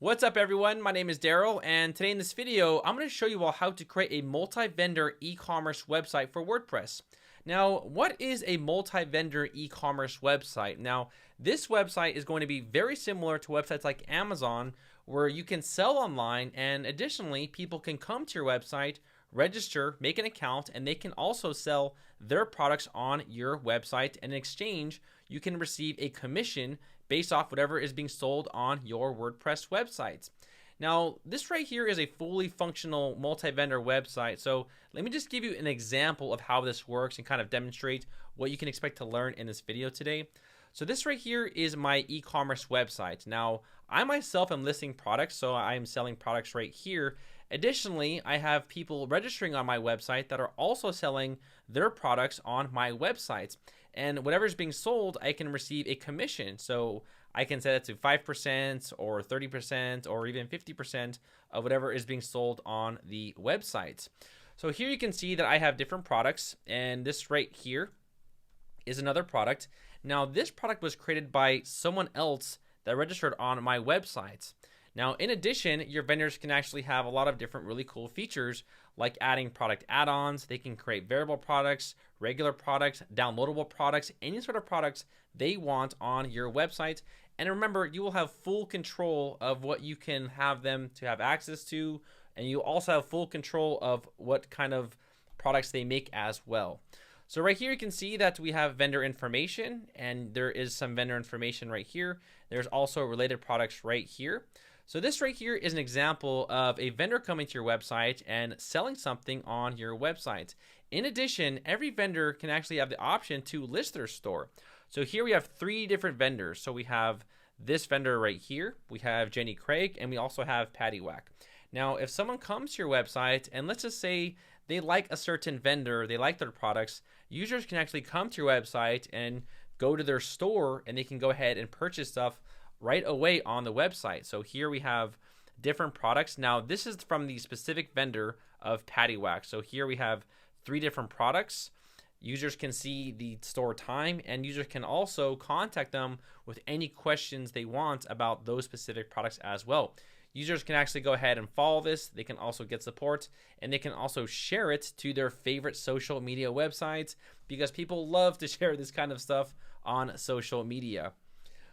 What's up everyone, my name is Darrel, and today in this video I'm going to show you all how to create a multi-vendor e-commerce website for WordPress. Now, what is a multi-vendor e-commerce website? Now, this website is going to be very similar to websites like Amazon, where you can sell online, and additionally people can come to your website, register, make an account, and they can also sell their products on your website, and in exchange you can receive a commission based off whatever is being sold on your WordPress website. Now, this right here is a fully functional multi-vendor website. So let me just give you an example of how this works and kind of demonstrate what you can expect to learn in this video today. So this right here is my e-commerce website. Now, I myself am listing products, so I am selling products right here. Additionally, I have people registering on my website that are also selling their products on my website. And whatever's being sold, I can receive a commission. So I can set it to 5% or 30% or even 50% of whatever is being sold on the website. So here you can see that I have different products, and this right here is another product. Now, this product was created by someone else that registered on my website. Now, in addition, your vendors can actually have a lot of different really cool features like adding product add-ons. They can create variable products, regular products, downloadable products, any sort of products they want on your website. And remember, you will have full control of what you can have them to have access to, and you also have full control of what kind of products they make as well. So right here you can see that we have vendor information, and there is some vendor information right here. There's also related products right here. So this right here is an example of a vendor coming to your website and selling something on your website. In addition, every vendor can actually have the option to list their store. So here we have 3 different vendors. So we have this vendor right here, we have Jenny Craig, and we also have Patty Whack. Now, if someone comes to your website and let's just say they like a certain vendor, they like their products, users can actually come to your website and go to their store, and they can go ahead and purchase stuff right away on the website. So here we have different products. Now, this is from the specific vendor of Patty Whack. So here we have 3 different products. Users can see the store time, and users can also contact them with any questions they want about those specific products as well. Users can actually go ahead and follow this. They can also get support, and they can also share it to their favorite social media websites, because people love to share this kind of stuff on social media.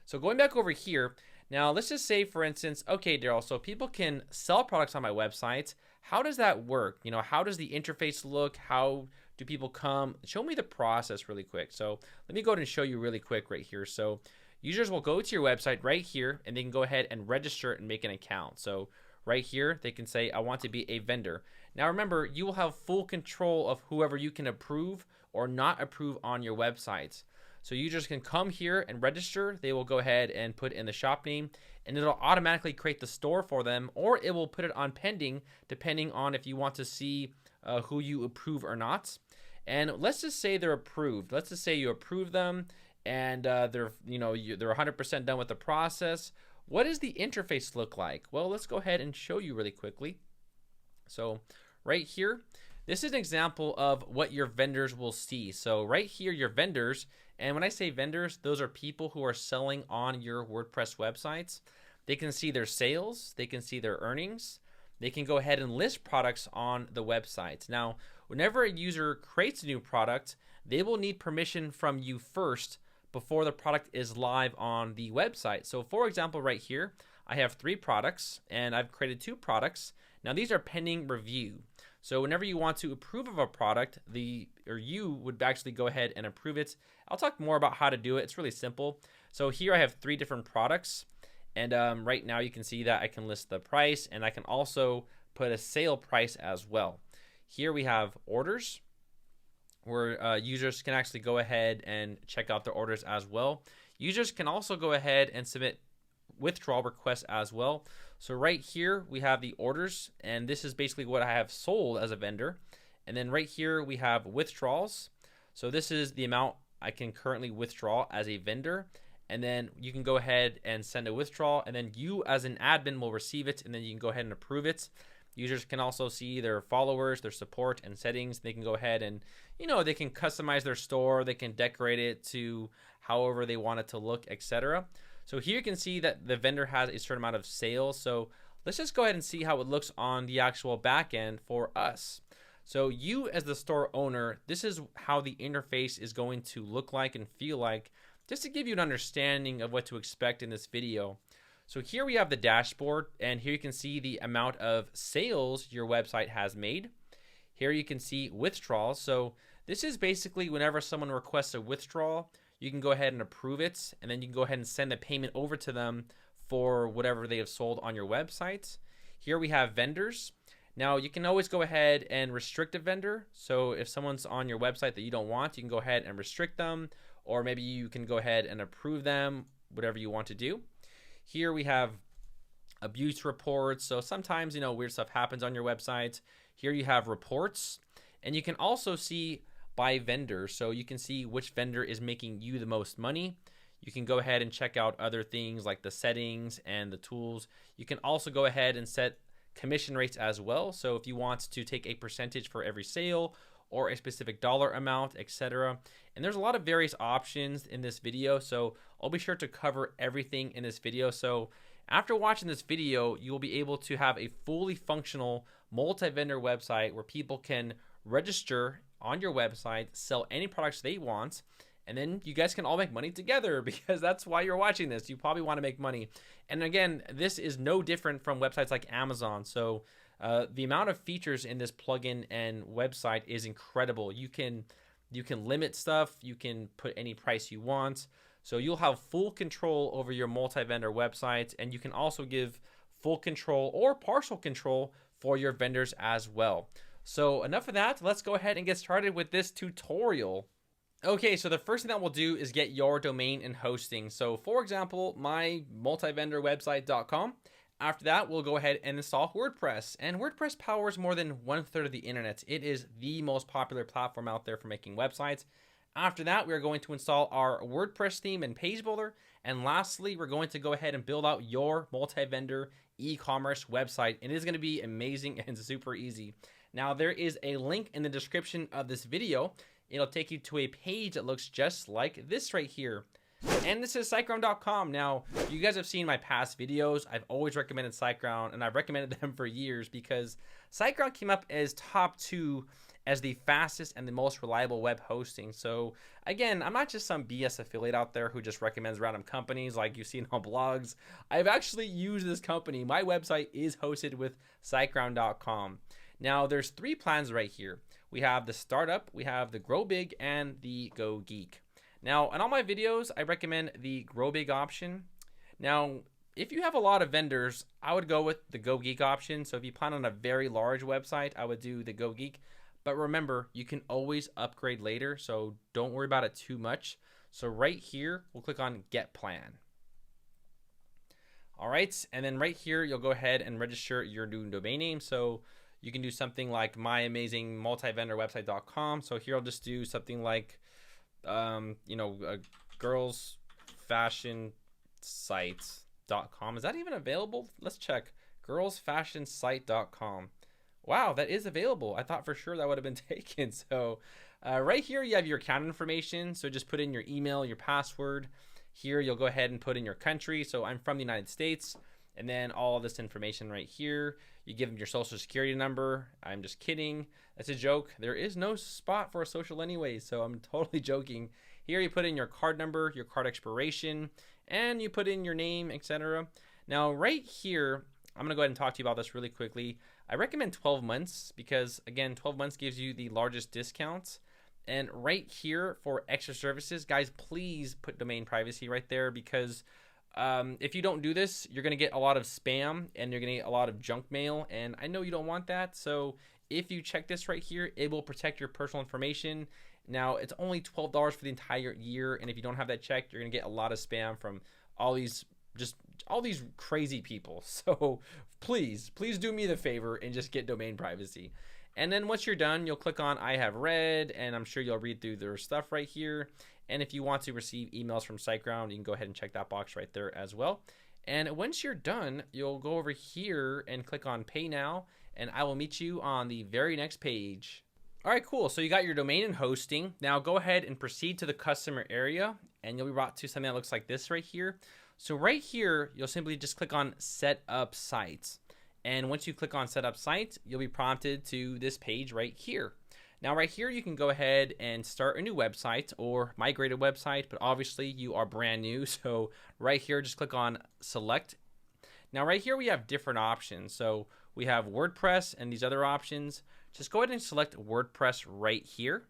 So going back over here, now let's just say, for instance, okay, Darrel, so people can sell products on my website. How does that work? You know, how does the interface look? How do people come? Show me the process really quick. So let me go ahead and show you really quick right here. So users will go to your website right here, and they can go ahead and register and make an account. So right here, they can say, I want to be a vendor. Now remember, you will have full control of whoever you can approve or not approve on your website. So users can come here and register. They will go ahead and put in the shop name, and it'll automatically create the store for them, or it will put it on pending, depending on if you want to see who you approve or not. And let's just say they're approved. Let's just say you approve them, and they're 100% done with the process. What does the interface look like? Well, let's go ahead and show you really quickly. So right here, this is an example of what your vendors will see. So right here, your vendors, and when I say vendors, those are people who are selling on your WordPress websites. They can see their sales, they can see their earnings, they can go ahead and list products on the website. Now, whenever a user creates a new product, they will need permission from you first before the product is live on the website. So for example, right here, I have 3 products, and I've created 2 products. Now these are pending review. So whenever you want to approve of a product, you would actually go ahead and approve it. I'll talk more about how to do it. It's really simple. So here I have 3 different products, and right now you can see that I can list the price, and I can also put a sale price as well. Here we have orders, where users can actually go ahead and check out their orders as well. Users can also go ahead and submit withdrawal requests as well. So right here we have the orders, and this is basically what I have sold as a vendor. And then right here we have withdrawals. So this is the amount I can currently withdraw as a vendor. And then you can go ahead and send a withdrawal, and then you as an admin will receive it, and then you can go ahead and approve it. Users can also see their followers, their support, and settings. They can go ahead and, they can customize their store. They can decorate it to however they want it to look, etc. So here you can see that the vendor has a certain amount of sales. So let's just go ahead and see how it looks on the actual back end for us. So you as the store owner, this is how the interface is going to look like and feel like, just to give you an understanding of what to expect in this video. So here we have the dashboard, and here you can see the amount of sales your website has made. Here you can see withdrawals. So this is basically whenever someone requests a withdrawal, you can go ahead and approve it, and then you can go ahead and send the payment over to them for whatever they have sold on your website. Here we have vendors. Now you can always go ahead and restrict a vendor. So if someone's on your website that you don't want, you can go ahead and restrict them, or maybe you can go ahead and approve them, whatever you want to do. Here we have abuse reports. So sometimes, weird stuff happens on your website. Here you have reports, and you can also see by vendor. So you can see which vendor is making you the most money. You can go ahead and check out other things like the settings and the tools. You can also go ahead and set commission rates as well. So if you want to take a percentage for every sale or a specific dollar amount, etc. And there's a lot of various options in this video, so I'll be sure to cover everything in this video. So after watching this video, you will be able to have a fully functional multi-vendor website where people can register on your website, sell any products they want, and then you guys can all make money together, because that's why you're watching this. You probably want to make money. And again, this is no different from websites like Amazon. So the amount of features in this plugin and website is incredible. You can limit stuff. You can put any price you want. So you'll have full control over your multi-vendor website, and you can also give full control or partial control for your vendors as well. So enough of that. Let's go ahead and get started with this tutorial. Okay, so the first thing that we'll do is get your domain and hosting. So for example, my multivendorwebsite.com. After that, we'll go ahead and install WordPress. And WordPress powers more than 1/3 of the internet. It is the most popular platform out there for making websites. After that, we're going to install our WordPress theme and page builder. And lastly, we're going to go ahead and build out your multi-vendor e-commerce website. And it is going to be amazing and super easy. Now, there is a link in the description of this video. It'll take you to a page that looks just like this right here. And this is SiteGround.com. Now, you guys have seen my past videos. I've always recommended SiteGround, and I've recommended them for years because SiteGround came up as top 2 as the fastest and the most reliable web hosting. So again, I'm not just some BS affiliate out there who just recommends random companies like you've seen on blogs. I've actually used this company. My website is hosted with SiteGround.com. Now, there's 3 plans right here. We have the Startup, we have the Grow Big, and the Go Geek. Now, in all my videos, I recommend the Grow Big option. Now, if you have a lot of vendors, I would go with the Go Geek option. So if you plan on a very large website, I would do the Go Geek. But remember, you can always upgrade later, so don't worry about it too much. So right here, we'll click on Get Plan. All right, and then right here, you'll go ahead and register your new domain name. So you can do something like myamazingmultivendorwebsite.com. So here I'll just do something like, girlsfashionsite.com. Is that even available? Let's check. girlsfashionsite.com. Wow, that is available. I thought for sure that would have been taken. So right here, you have your account information. So just put in your email, your password. Here, you'll go ahead and put in your country. So I'm from the United States. And then all this information right here. You give them your social security number. I'm just kidding. That's a joke. There is no spot for a social anyway, so I'm totally joking. Here you put in your card number, your card expiration, and you put in your name, etc. Now right here, I'm going to go ahead and talk to you about this really quickly. I recommend 12 months because, again, 12 months gives you the largest discounts. And right here for extra services, guys, please put domain privacy right there because if you don't do this, you're going to get a lot of spam and you're going to get a lot of junk mail. And I know you don't want that. So if you check this right here, it will protect your personal information. Now, it's only $12 for the entire year. And if you don't have that checked, you're going to get a lot of spam from all these crazy people. So please do me the favor and just get domain privacy. And then once you're done, you'll click on I have read, and I'm sure you'll read through their stuff right here. And if you want to receive emails from SiteGround, you can go ahead and check that box right there as well. And once you're done, you'll go over here and click on Pay Now, and I will meet you on the very next page. All right, cool. So you got your domain and hosting. Now go ahead and proceed to the customer area, and you'll be brought to something that looks like this right here. So right here, you'll simply just click on Set Up Site. And once you click on Set Up Site, you'll be prompted to this page right here. Now right here, you can go ahead and start a new website or migrate a website, but obviously you are brand new. So right here, just click on Select. Now right here, we have different options. So we have WordPress and these other options. Just go ahead and select WordPress right here.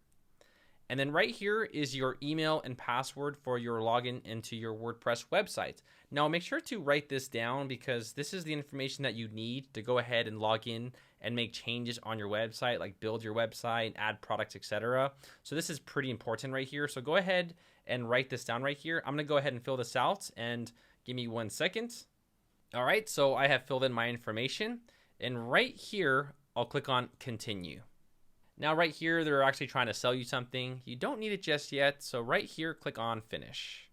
And then right here is your email and password for your login into your WordPress website. Now make sure to write this down because this is the information that you need to go ahead and log in and make changes on your website, like build your website, add products, etc. So this is pretty important right here. So go ahead and write this down right here. I'm gonna go ahead and fill this out and give me 1 second. All right, so I have filled in my information and right here, I'll click on Continue. Now right here, they're actually trying to sell you something. You don't need it just yet. So right here, click on Finish.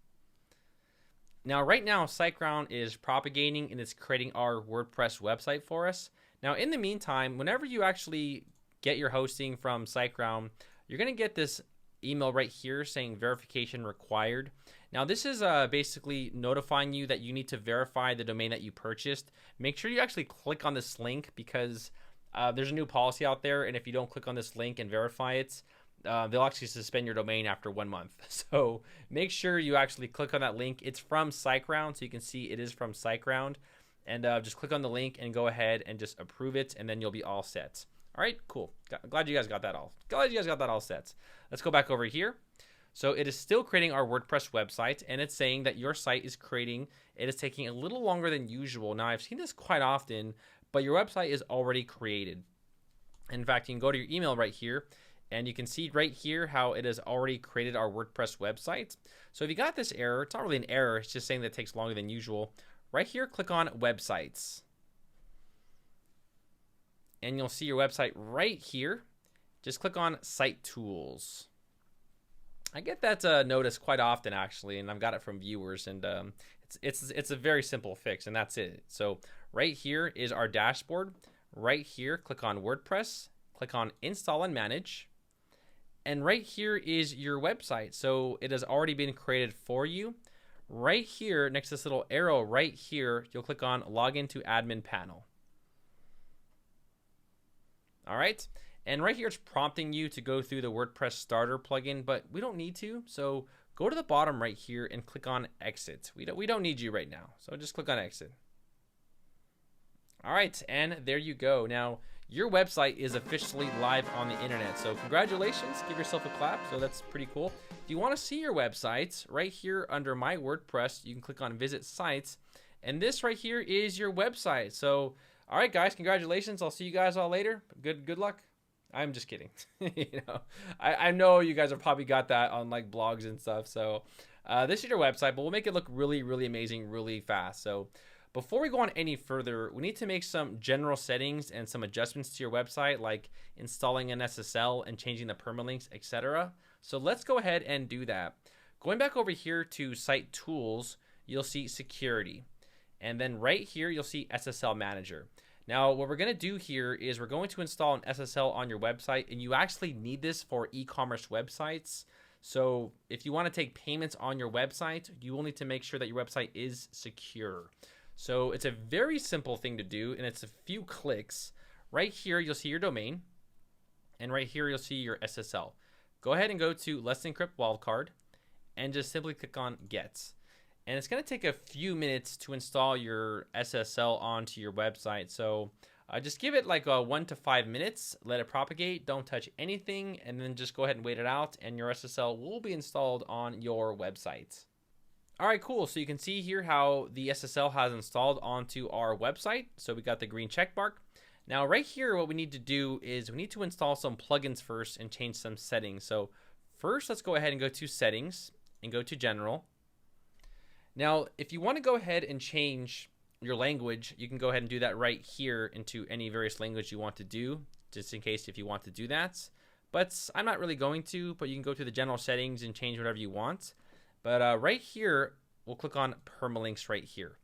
Now right now, SiteGround is propagating and it's creating our WordPress website for us. Now in the meantime, whenever you actually get your hosting from SiteGround, you're gonna get this email right here saying verification required. Now this is basically notifying you that you need to verify the domain that you purchased. Make sure you actually click on this link because there's a new policy out there, and if you don't click on this link and verify it, they'll actually suspend your domain after 1 month. So make sure you actually click on that link. It's from SiteGround, so you can see it is from SiteGround. And just click on the link and go ahead and just approve it, and then you'll be all set. All right, cool. Glad you guys got that all set. Let's go back over here. So it is still creating our WordPress website, and it's saying that your site is creating. It is taking a little longer than usual. Now, I've seen this quite often, but your website is already created. In fact, you can go to your email right here, and you can see right here how it has already created our WordPress website. So if you got this error, it's not really an error. It's just saying that it takes longer than usual. Right here, click on Websites. And you'll see your website right here. Just click on Site Tools. I get that notice quite often, actually, and I've got it from viewers, and it's a very simple fix, and that's it. So right here is our dashboard. Right here, click on WordPress, click on Install and Manage, and right here is your website. So it has already been created for you. Right here, next to this little arrow right here, you'll click on Login to Admin Panel. All right. And right here, it's prompting you to go through the WordPress Starter plugin, but we don't need to. So go to the bottom right here and click on Exit. We don't need you right now. So just click on Exit. All right, and there you go. Now, your website is officially live on the internet. So congratulations, give yourself a clap. So that's pretty cool. If you want to see your websites, right here under My WordPress, you can click on Visit Sites. And this right here is your website. So, all right, guys, congratulations. I'll see you guys all later. Good luck. I'm just kidding. I know you guys have probably got that on like blogs and stuff. So this is your website, but we'll make it look really, really amazing, really fast. So before we go on any further, we need to make some general settings and some adjustments to your website, like installing an SSL and changing the permalinks, etc. So let's go ahead and do that. Going back over here to Site Tools, you'll see Security. And then right here, you'll see SSL Manager. Now, what we're going to do here is we're going to install an SSL on your website, and you actually need this for e-commerce websites. So if you want to take payments on your website, you will need to make sure that your website is secure. So it's a very simple thing to do, and it's a few clicks. Right here, you'll see your domain, and right here, you'll see your SSL. Go ahead and go to Let's Encrypt Wildcard, and just simply click on Get. And it's going to take a few minutes to install your SSL onto your website. So just give it like 1 to 5 minutes, let it propagate, don't touch anything, and then just go ahead and wait it out, and your SSL will be installed on your website. All right, cool. So you can see here how the SSL has installed onto our website. So we got the green check mark. Now right here, what we need to do is we need to install some plugins first and change some settings. So first, let's go ahead and go to Settings and go to General. Now, if you want to go ahead and change your language, you can go ahead and do that right here into any various language you want to do, just in case if you want to do that. But I'm not really going to, but you can go to the general settings and change whatever you want. But right here, we'll click on permalinks right here.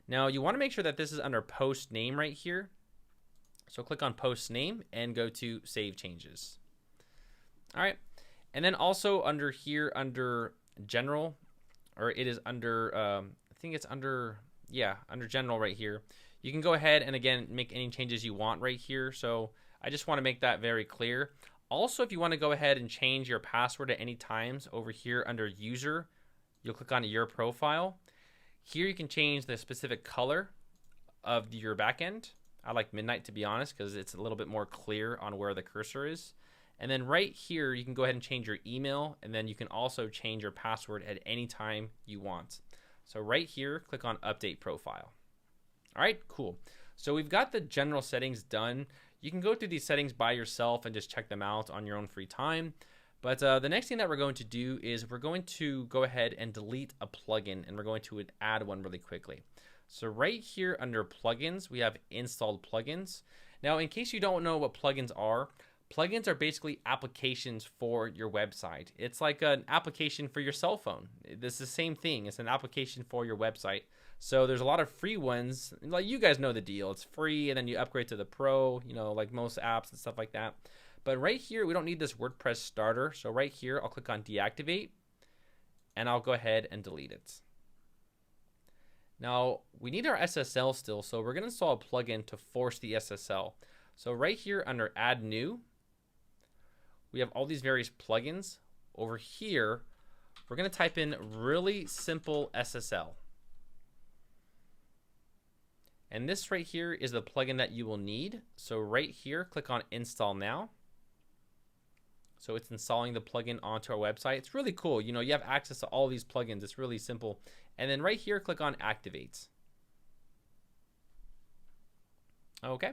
Now, you want to make sure that this is under post name right here. So click on post name and go to Save Changes. All right. And then also under here, under general, or it is under think it's under, yeah, under general right here. You can go ahead and again make any changes you want right here. So I just want to make that very clear. Also, if you want to go ahead and change your password at any times, over here under user, you'll click on your profile. Here you can change the specific color of your backend. I like midnight, to be honest, because it's a little bit more clear on where the cursor is. And then right here, you can go ahead and change your email, and then you can also change your password at any time you want. So right here, click on update profile. All right, cool. So we've got the general settings done. You can go through these settings by yourself and just check them out on your own free time. But the next thing that we're going to do is we're going to go ahead and delete a plugin, and we're going to add one really quickly. So right here under plugins, we have installed plugins. Now, in case you don't know what plugins are basically applications for your website. It's like an application for your cell phone. This is the same thing. It's an application for your website. So there's a lot of free ones. Like, you guys know the deal. It's free, and then you upgrade to the pro, you know, like most apps and stuff like that. But right here, we don't need this WordPress starter. So right here, I'll click on deactivate, and I'll go ahead and delete it. Now, we need our SSL still, so we're going to install a plugin to force the SSL. So right here under add new, we have all these various plugins. Over here, we're going to type in really simple SSL. And this right here is the plugin that you will need. So right here, click on install now. So it's installing the plugin onto our website. It's really cool. You know, you have access to all these plugins. It's really simple. And then right here, click on activate. Okay.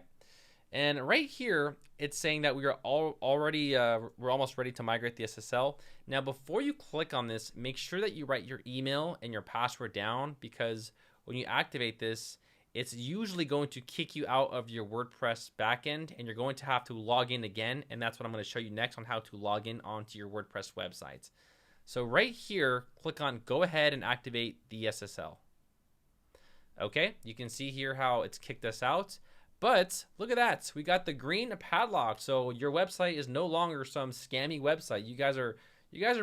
And right here, it's saying that we are we're almost ready to migrate the SSL. Now, before you click on this, make sure that you write your email and your password down, because when you activate this, it's usually going to kick you out of your WordPress backend, and you're going to have to log in again. And that's what I'm going to show you next on how to log in onto your WordPress website. So right here, click on go ahead and activate the SSL. Okay, you can see here how it's kicked us out. But look at that, we got the green padlock. So your website is no longer some scammy website. You guys are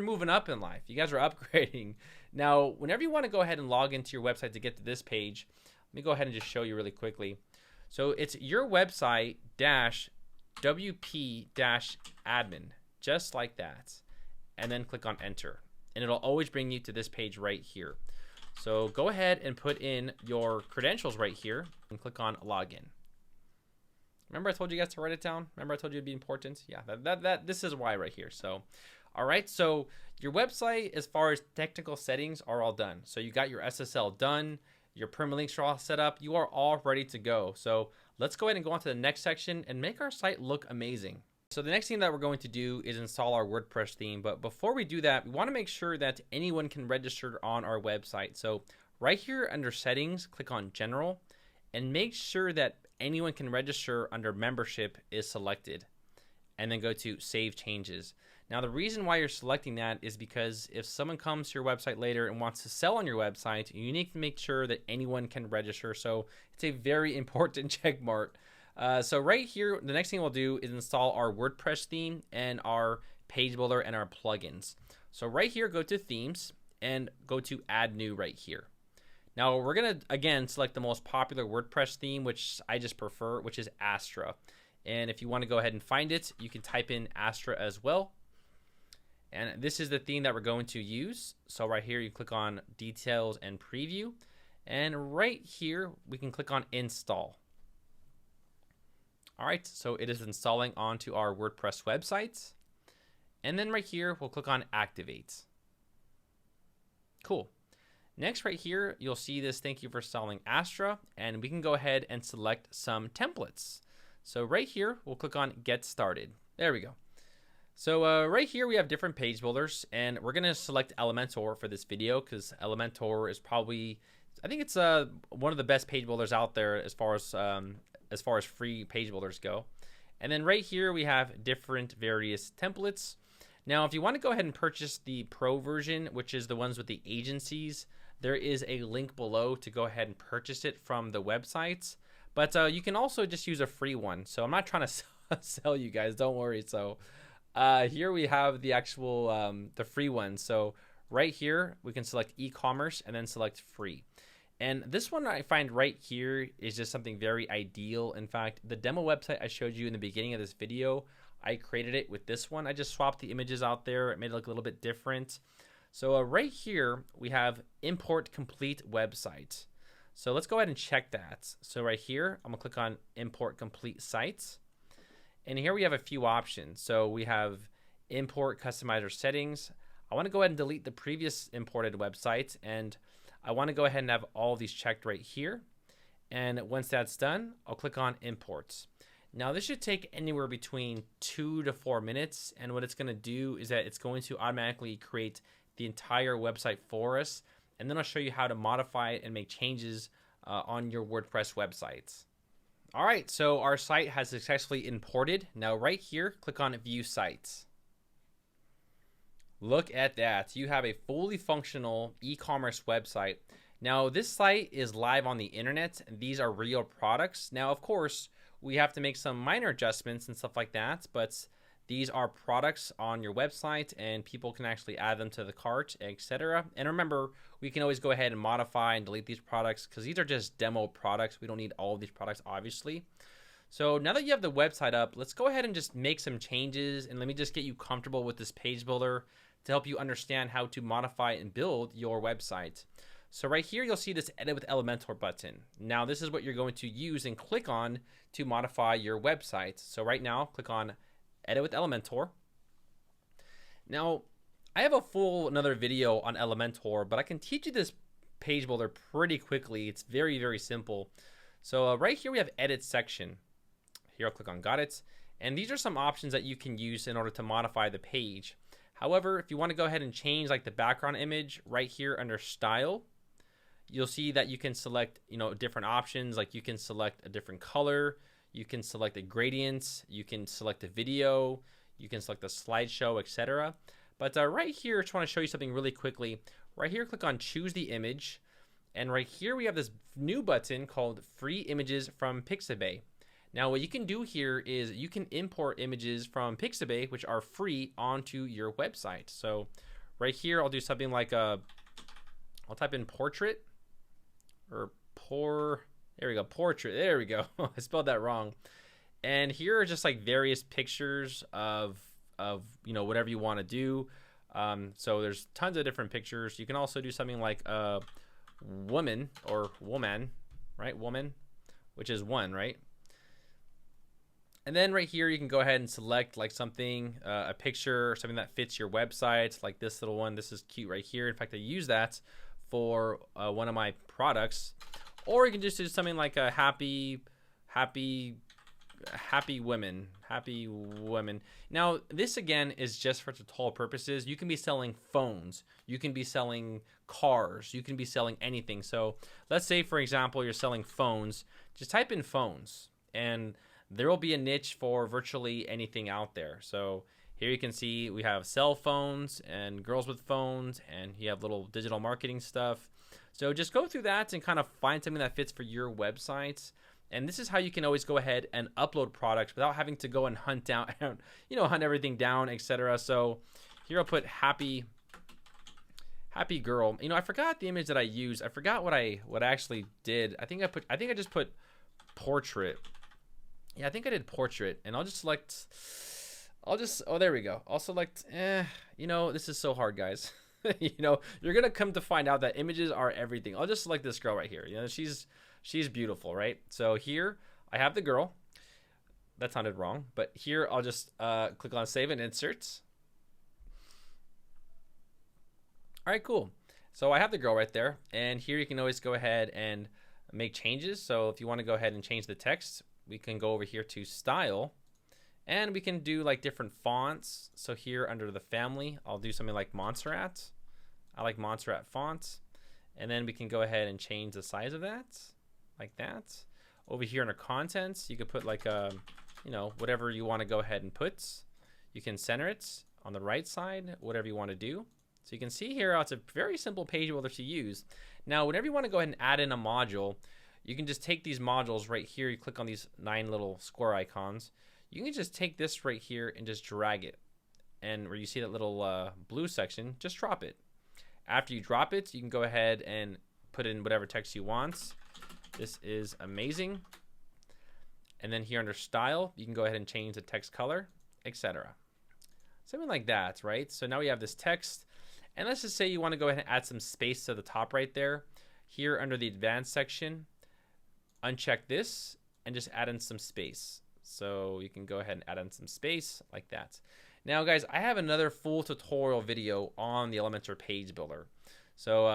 moving up in life. You guys are upgrading. Now, whenever you want to go ahead and log into your website to get to this page, let me go ahead and just show you really quickly. So it's your website -wp-admin, just like that. And then click on enter. And it'll always bring you to this page right here. So go ahead and put in your credentials right here and click on login. Remember I told you guys to write it down? Remember I told you it'd be important? Yeah, this is why right here. So, all right, so your website, as far as technical settings, are all done. So you got your SSL done, your permalinks are all set up, you are all ready to go. So let's go ahead and go on to the next section and make our site look amazing. So the next thing that we're going to do is install our WordPress theme. But before we do that, we want to make sure that anyone can register on our website. So right here under settings, click on general, and make sure that anyone can register under membership is selected, and then go to save changes. Now, the reason why you're selecting that is because if someone comes to your website later and wants to sell on your website, you need to make sure that anyone can register. So it's a very important check mark. So right here, the next thing we'll do is install our WordPress theme and our page builder and our plugins. So right here, go to themes and go to add new right here. Now we're gonna, again, select the most popular WordPress theme, which I just prefer, which is Astra. And if you want to go ahead and find it, you can type in Astra as well. And this is the theme that we're going to use. So right here, you click on details and preview. And right here, we can click on install. All right, so it is installing onto our WordPress website. And then right here, we'll click on activate. Cool. Next right here, you'll see this thank you for installing Astra, and we can go ahead and select some templates. So right here, we'll click on get started. There we go. So right here, we have different page builders, and we're gonna select Elementor for this video because Elementor is probably, I think it's one of the best page builders out there as far as free page builders go. And then right here, we have different various templates. Now, if you want to go ahead and purchase the pro version, which is the ones with the agencies, there is a link below to go ahead and purchase it from the websites. But you can also just use a free one. So I'm not trying to sell you guys, don't worry. So here we have the actual, the free one. So right here, we can select eCommerce and then select free. And this one I find right here is just something very ideal. In fact, the demo website I showed you in the beginning of this video, I created it with this one. I just swapped the images out there. It made it look a little bit different. So right here, we have import complete website. So let's go ahead and check that. So right here, I'm gonna click on import complete sites. And here we have a few options. So we have import customizer settings. I wanna go ahead and delete the previous imported website, and I wanna go ahead and have all of these checked right here. And once that's done, I'll click on imports. Now this should take anywhere between 2 to 4 minutes. And what it's gonna do is that it's going to automatically create the entire website for us. And then I'll show you how to modify it and make changes on your WordPress websites. All right, so our site has successfully imported. Now right here, click on View Sites. Look at that. You have a fully functional e-commerce website. Now this site is live on the internet, and these are real products. Now, of course, we have to make some minor adjustments and stuff like that, but these are products on your website and people can actually add them to the cart, etc. And remember, we can always go ahead and modify and delete these products because these are just demo products. We don't need all of these products, obviously. So now that you have the website up, let's go ahead and just make some changes. And let me just get you comfortable with this page builder to help you understand how to modify and build your website. So right here, you'll see this Edit with Elementor button. Now this is what you're going to use and click on to modify your website. So right now, click on Edit with Elementor. Now, I have a full another video on Elementor, but I can teach you this page builder pretty quickly. It's very, very simple. So right here we have Edit section. Here I'll click on Got It. And these are some options that you can use in order to modify the page. However, if you want to go ahead and change like the background image right here under Style, you'll see that you can select, different options. Like you can select a different color. You can select a gradient, you can select a video, you can select a slideshow, etc. But right here, I just want to show you something really quickly. Right here, click on Choose the Image. And right here, we have this new button called Free Images from Pixabay. Now, what you can do here is you can import images from Pixabay, which are free, onto your website. So right here, I'll do something like I'll type in portrait or there we go, portrait. There we go. I spelled that wrong. And here are just like various pictures of whatever you want to do. So there's tons of different pictures. You can also do something like woman or woman, right? Woman, which is one, right? And then right here, you can go ahead and select like something, a picture, something that fits your website, like this little one. This is cute right here. In fact, I use that for one of my products. Or you can just do something like a happy women. Now, this again is just for tutorial purposes. You can be selling phones. You can be selling cars. You can be selling anything. So let's say, for example, you're selling phones. Just type in phones, and there will be a niche for virtually anything out there. So here you can see we have cell phones and girls with phones, and you have little digital marketing stuff. So just go through that and kind of find something that fits for your website. And this is how you can always go ahead and upload products without having to go and hunt down, hunt everything down, etc. So here I'll put happy girl. I forgot the image that I used. I forgot what I actually did. I think I just put portrait. Yeah, I think I did portrait, and I'll just select. Oh, there we go. I'll select. This is so hard, guys. You're gonna come to find out that images are everything. I'll just select this girl right here. She's beautiful, right? So here I have the girl. That sounded wrong, but here I'll just click on Save and Insert. All right, cool. So I have the girl right there, and here you can always go ahead and make changes. So if you want to go ahead and change the text, we can go over here to Style. And we can do like different fonts. So here under the family, I'll do something like Montserrat. I like Montserrat fonts. And then we can go ahead and change the size of that, like that. Over here under contents, you could put like whatever you want to go ahead and put. You can center it on the right side, whatever you want to do. So you can see here how it's a very simple page builder to use. Now, whenever you want to go ahead and add in a module, you can just take these modules right here. You click on these 9 little square icons. You can just take this right here and just drag it. And where you see that little blue section, just drop it. After you drop it, you can go ahead and put in whatever text you want. This is amazing. And then here under style, you can go ahead and change the text color, etc. Something like that, right? So now we have this text. And let's just say you want to go ahead and add some space to the top right there. Here under the advanced section, uncheck this and just add in some space. So you can go ahead and add in some space like that. Now guys, I have another full tutorial video on the Elementor page builder. So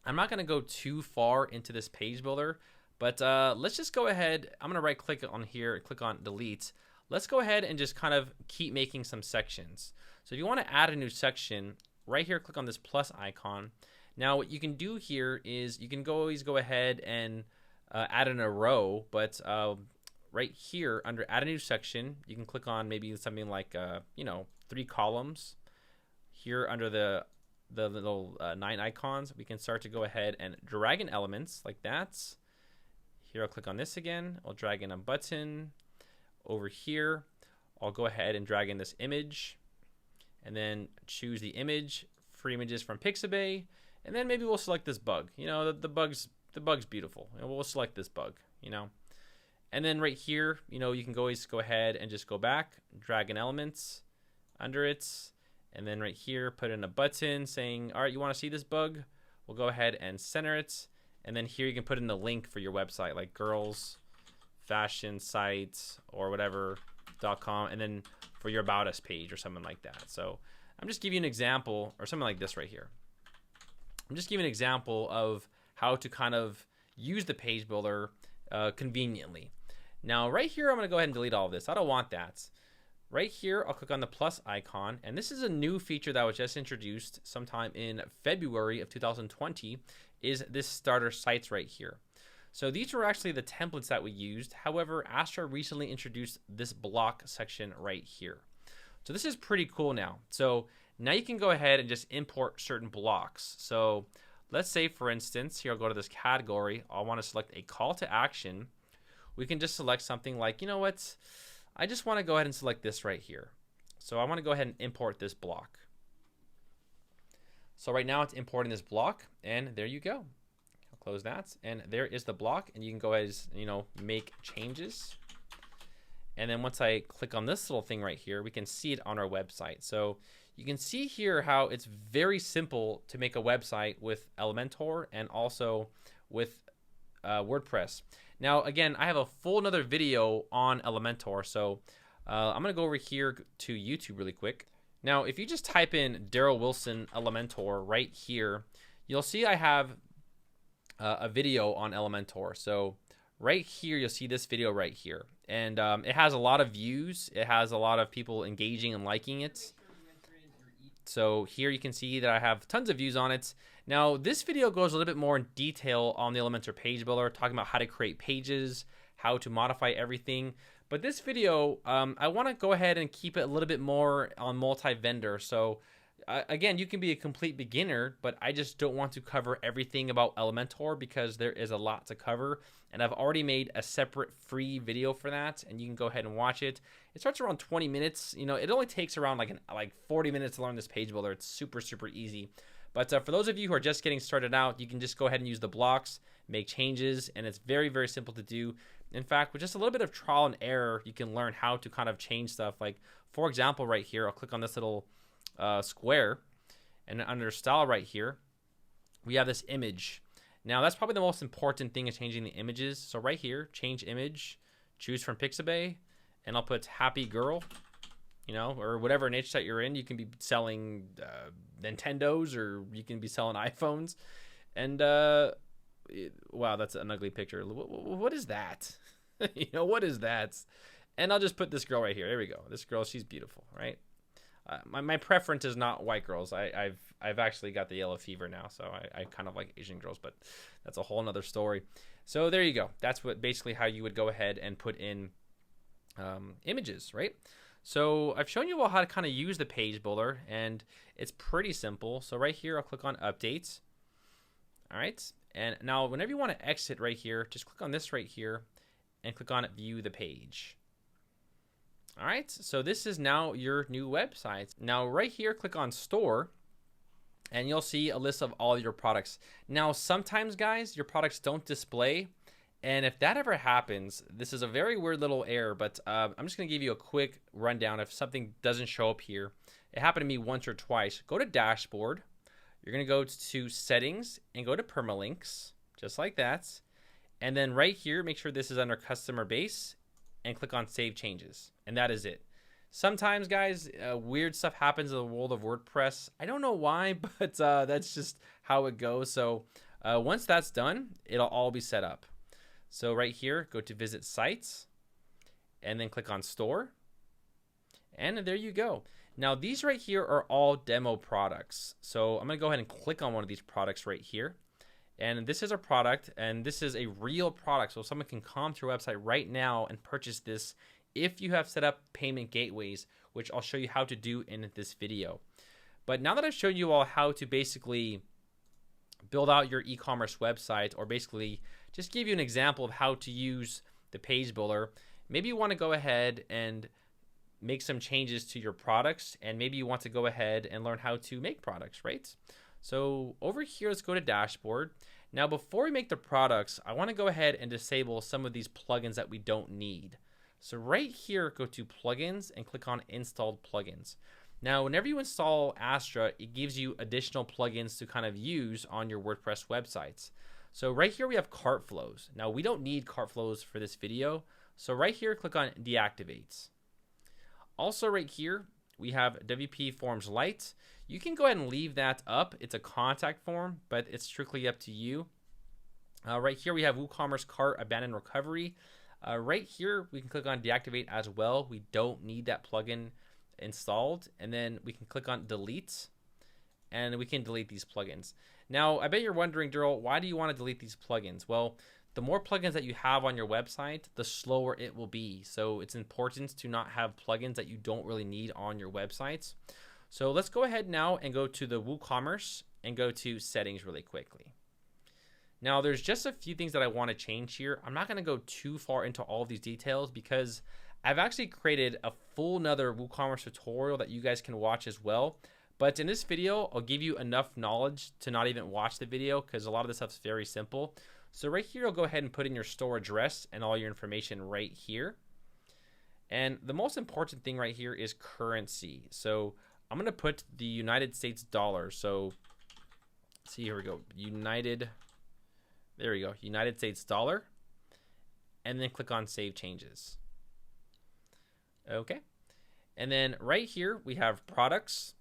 I'm not going to go too far into this page builder, but let's just go ahead. I'm going to right click on here, click on delete. Let's go ahead and just kind of keep making some sections. So if you want to add a new section, right here, click on this plus icon. Now what you can do here is you can always go ahead and add in a row, but right here under add a new section, you can click on maybe something like 3 columns. Here under the little 9 icons, we can start to go ahead and drag in elements like that. Here I'll click on this again. I'll drag in a button. Over here, I'll go ahead and drag in this image, and then choose the image, free images from Pixabay, and then maybe we'll select this bug. You know, the bug's beautiful. And we'll select this bug. You know. And then right here, you know, you can always go ahead and just go back, drag in elements under it, and then right here, put in a button saying, all right, you want to see this bug? We'll go ahead and center it. And then here you can put in the link for your website, like girls fashion sites or whatever.com, and then for your about us page or something like that. So I'm just giving you an example, or something like this right here. I'm just giving an example of how to kind of use the page builder conveniently. Now right here, I'm going to go ahead and delete all of this. I don't want that. Right here, I'll click on the plus icon, and this is a new feature that was just introduced sometime in February of 2020, is this starter sites right here. So these were actually the templates that we used. However, Astra recently introduced this block section right here. So this is pretty cool now. So now you can go ahead and just import certain blocks. So let's say, for instance, here I'll go to this category. I want to select a call to action. We can just select something like, you know what? I just want to go ahead and select this right here. So I want to go ahead and import this block. So right now it's importing this block, and there you go. I'll close that, and there is the block, and you can go ahead and, you know, make changes. And then once I click on this little thing right here, we can see it on our website. So you can see here how it's very simple to make a website with Elementor and also with WordPress. Now, again, I have a full another video on Elementor, so I'm going to go over here to YouTube really quick. Now, if you just type in Darrel Wilson Elementor right here, you'll see I have a video on Elementor. So right here, you'll see this video right here. And it has a lot of views. It has a lot of people engaging and liking it. So here you can see that I have tons of views on it. Now, this video goes a little bit more in detail on the Elementor page builder, talking about how to create pages, how to modify everything. But this video, I want to go ahead and keep it a little bit more on multi-vendor. So again, you can be a complete beginner, but I just don't want to cover everything about Elementor because there is a lot to cover. And I've already made a separate free video for that, and you can go ahead and watch it. It starts around 20 minutes. You know, it only takes around like 40 minutes to learn this page builder. It's super, super easy. But for those of you who are just getting started out, you can just go ahead and use the blocks, make changes, and it's very, very simple to do. In fact, with just a little bit of trial and error, you can learn how to kind of change stuff. Like, for example, right here, I'll click on this little square, and under style right here, we have this image. Now, that's probably the most important thing is changing the images. So right here, change image, choose from Pixabay, and I'll put happy girl, you know, or whatever niche that you're in. You can be selling Nintendos, or you can be selling iPhones. And wow, that's an ugly picture. What is that? You know, what is that? And I'll just put this girl right here. There we go. This girl, she's beautiful, right? My preference is not white girls. I've actually got the yellow fever now, so I kind of like Asian girls, but that's a whole nother story. So there you go. That's what basically how you would go ahead and put in images, right? So I've shown you all how to kind of use the page builder, and it's pretty simple. So right here, I'll click on updates. All right. And now whenever you want to exit right here, just click on this right here and click on view the page. All right, so this is now your new website. Now right here, click on store, and you'll see a list of all your products. Now, sometimes guys, your products don't display. And if that ever happens, this is a very weird little error, but I'm just gonna give you a quick rundown if something doesn't show up here. It happened to me once or twice. Go to dashboard. You're gonna go to settings and go to permalinks, just like that. And then right here, make sure this is under customer base and click on save changes. And that is it. Sometimes guys, weird stuff happens in the world of WordPress. I don't know why, but that's just how it goes. So once that's done, it'll all be set up. So right here, go to visit sites and then click on store. And there you go. Now these right here are all demo products. So I'm gonna go ahead and click on one of these products right here. And this is a product, and this is a real product. So someone can come to your website right now and purchase this if you have set up payment gateways, which I'll show you how to do in this video. But now that I've shown you all how to basically build out your e-commerce website, or basically just give you an example of how to use the page builder, maybe you want to go ahead and make some changes to your products, and maybe you want to go ahead and learn how to make products, right? So over here, let's go to dashboard. Now, before we make the products, I want to go ahead and disable some of these plugins that we don't need. So right here, go to plugins and click on installed plugins. Now, whenever you install Astra, it gives you additional plugins to kind of use on your WordPress websites. So right here, we have cart flows. Now, we don't need cart flows for this video. So right here, click on deactivates. Also right here, we have WP Forms Lite. You can go ahead and leave that up. It's a contact form, but it's strictly up to you. Right here, we have WooCommerce Cart Abandon Recovery. Right here, we can click on deactivate as well. We don't need that plugin installed. And then we can click on delete, and we can delete these plugins. Now, I bet you're wondering, Darrel, why do you want to delete these plugins? Well, the more plugins that you have on your website, the slower it will be. So it's important to not have plugins that you don't really need on your websites. So let's go ahead now and go to the WooCommerce and go to settings really quickly. Now, there's just a few things that I want to change here. I'm not going to go too far into all of these details because I've actually created a full another WooCommerce tutorial that you guys can watch as well. But in this video, I'll give you enough knowledge to not even watch the video because a lot of this stuff's very simple. So right here, I'll go ahead and put in your store address and all your information right here. And the most important thing right here is currency. So I'm going to put the United States dollar. So see, here we go. There we go. United States dollar. And then click on save changes. Okay. And then right here, we have products,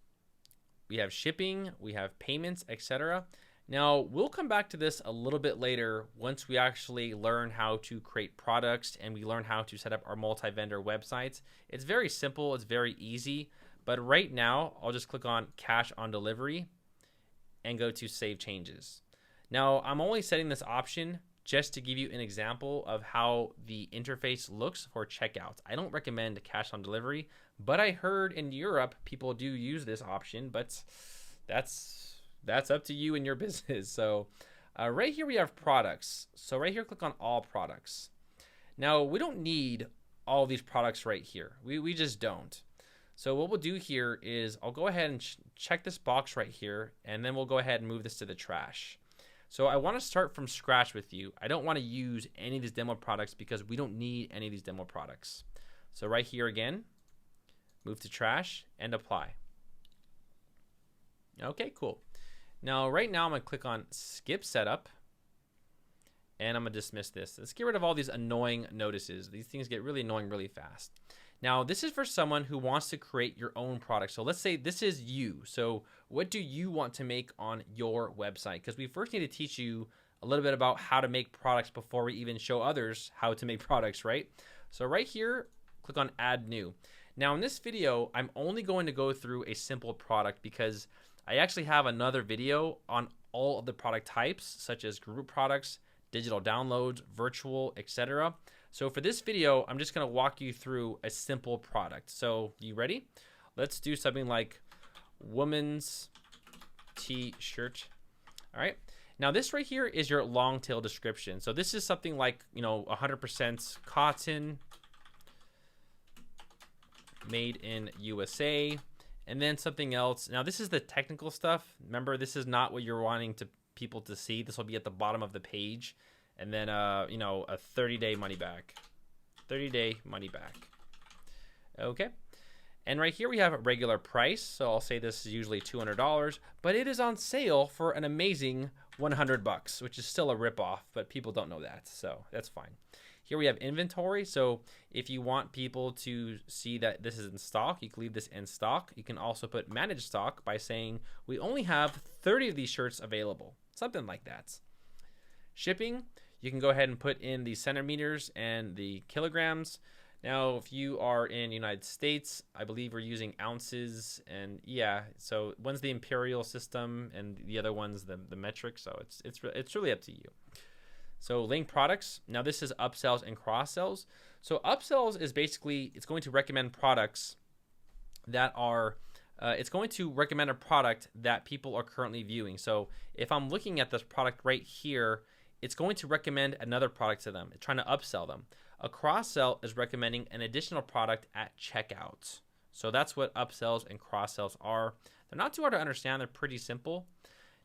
we have shipping, we have payments, etc. Now, we'll come back to this a little bit later once we actually learn how to create products and we learn how to set up our multi-vendor websites. It's very simple. It's very easy. But right now, I'll just click on cash on delivery and go to save changes. Now, I'm only setting this option just to give you an example of how the interface looks for checkout. I don't recommend cash on delivery, but I heard in Europe people do use this option, but that's up to you and your business. So right here we have products. So right here, click on all products. Now we don't need all these products right here. We just don't. So what we'll do here is I'll go ahead and check this box right here, and then we'll go ahead and move this to the trash. So I want to start from scratch with you. I don't want to use any of these demo products because we don't need any of these demo products. So right here again, move to trash and apply. Okay, cool. Now, right now I'm going to click on skip setup and I'm going to dismiss this. Let's get rid of all these annoying notices. These things get really annoying really fast. Now, this is for someone who wants to create your own product. So let's say this is you. So what do you want to make on your website? Because we first need to teach you a little bit about how to make products before we even show others how to make products, right? So right here, click on add new. Now in this video, I'm only going to go through a simple product because I actually have another video on all of the product types, such as group products, digital downloads, virtual, etc. So for this video, I'm just going to walk you through a simple product. So you ready? Let's do something like woman's t-shirt. All right. Now this right here is your long tail description. So this is something like, 100% cotton, made in USA. And then something else. Now this is the technical stuff. Remember, this is not what you're wanting people to see. This will be at the bottom of the page. And then, you know, a 30-day money back. 30-day money back. Okay. And right here we have a regular price. So I'll say this is usually $200, but it is on sale for an amazing $100, which is still a ripoff, but people don't know that. So that's fine. Here we have inventory. So if you want people to see that this is in stock, you can leave this in stock. You can also put manage stock by saying we only have 30 of these shirts available, something like that. Shipping, you can go ahead and put in the centimeters and the kilograms. Now, if you are in the United States, I believe we're using ounces, and yeah, so one's the imperial system and the other one's the metric, so it's really up to you. So link products. Now this is upsells and cross sells. So upsells is basically, it's going to recommend products that are, it's going to recommend a product that people are currently viewing. So if I'm looking at this product right here, it's going to recommend another product to them. It's trying to upsell them. A cross sell is recommending an additional product at checkout. So that's what upsells and cross sells are. They're not too hard to understand. They're pretty simple.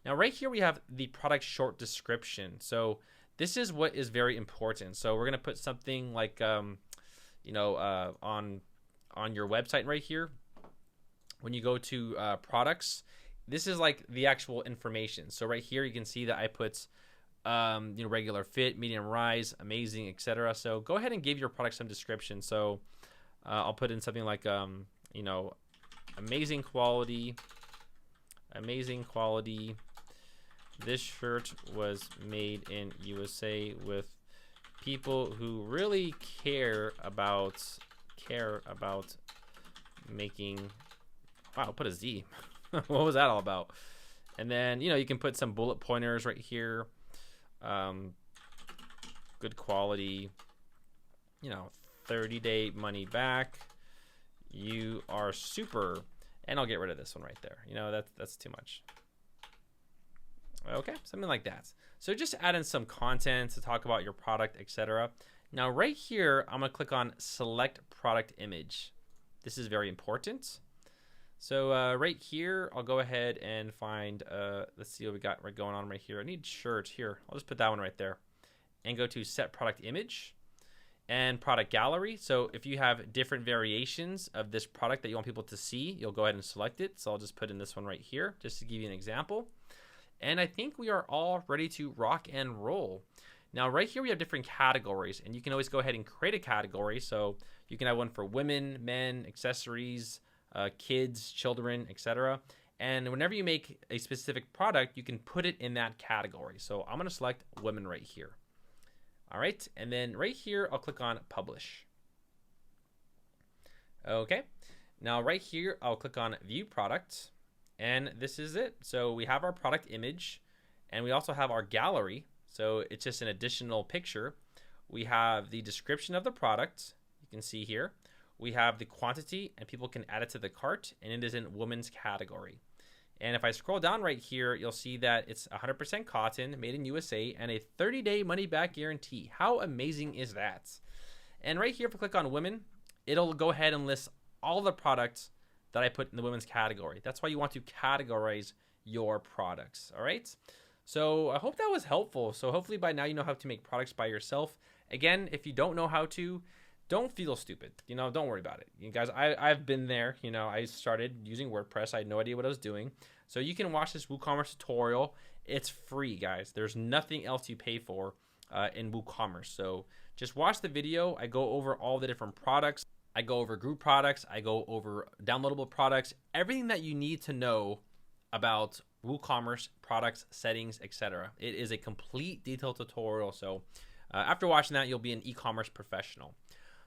Now right here we have the product short description. So this is what is very important. So we're going to put something like, you know, on your website right here. When you go to products, this is like the actual information. So right here you can see that I put, you know, regular fit, medium rise, amazing, etc. So go ahead and give your product some description. So I'll put in something like, you know, amazing quality. This shirt was made in USA with people who really care about making. Wow, put a Z. What was that all about? And then, you know, you can put some bullet pointers right here. Good quality, you know, 30-day money back. You are super. And I'll get rid of this one right there. You know, that's too much. Okay, something like that. So just add in some content to talk about your product, etc. Now right here, I'm gonna click on select product image. This is very important. So right here, I'll go ahead and find, let's see what we got going on right here. I need shirt here. I'll just put that one right there and go to set product image and product gallery. So if you have different variations of this product that you want people to see, you'll go ahead and select it. So I'll just put in this one right here, just to give you an example. And I think we are all ready to rock and roll. Now, right here, we have different categories, and you can always go ahead and create a category. So you can have one for women, men, accessories, kids, children, etc. And whenever you make a specific product, you can put it in that category. So I'm going to select women right here. All right. And then right here, I'll click on publish. Okay. Now right here, I'll click on view product. And this is it. So we have our product image, and we also have our gallery. So it's just an additional picture. We have the description of the product. You can see here. We have the quantity, and people can add it to the cart, and it is in women's category. And if I scroll down right here, you'll see that it's 100% cotton, made in USA, and a 30-day money-back guarantee. How amazing is that? And right here, if I click on women, it'll go ahead and list all the products that I put in the women's category. That's why you want to categorize your products, all right? So I hope that was helpful. So hopefully by now you know how to make products by yourself. Again, if you don't know how to, don't feel stupid. You know, don't worry about it. You guys, I've been there. You know, I started using WordPress. I had no idea what I was doing. So you can watch this WooCommerce tutorial. It's free, guys. There's nothing else you pay for in WooCommerce. So just watch the video. I go over all the different products. I go over group products. I go over downloadable products. Everything that you need to know about WooCommerce products, settings, etc. It is a complete detailed tutorial. So after watching that, you'll be an e-commerce professional.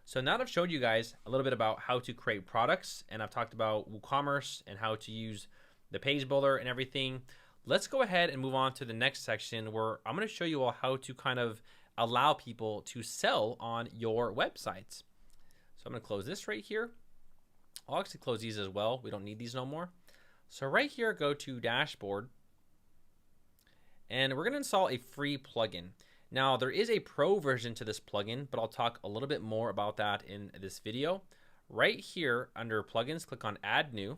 So now that I've showed you guys a little bit about how to create products, and I've talked about WooCommerce and how to use the page builder and everything, let's go ahead and move on to the next section where I'm going to show you all how to kind of allow people to sell on your websites. So I'm going to close this right here. I'll actually close these as well. We don't need these no more. So right here, go to dashboard, and we're going to install a free plugin. Now there is a pro version to this plugin, but I'll talk a little bit more about that in this video. Right here under plugins, click on add new.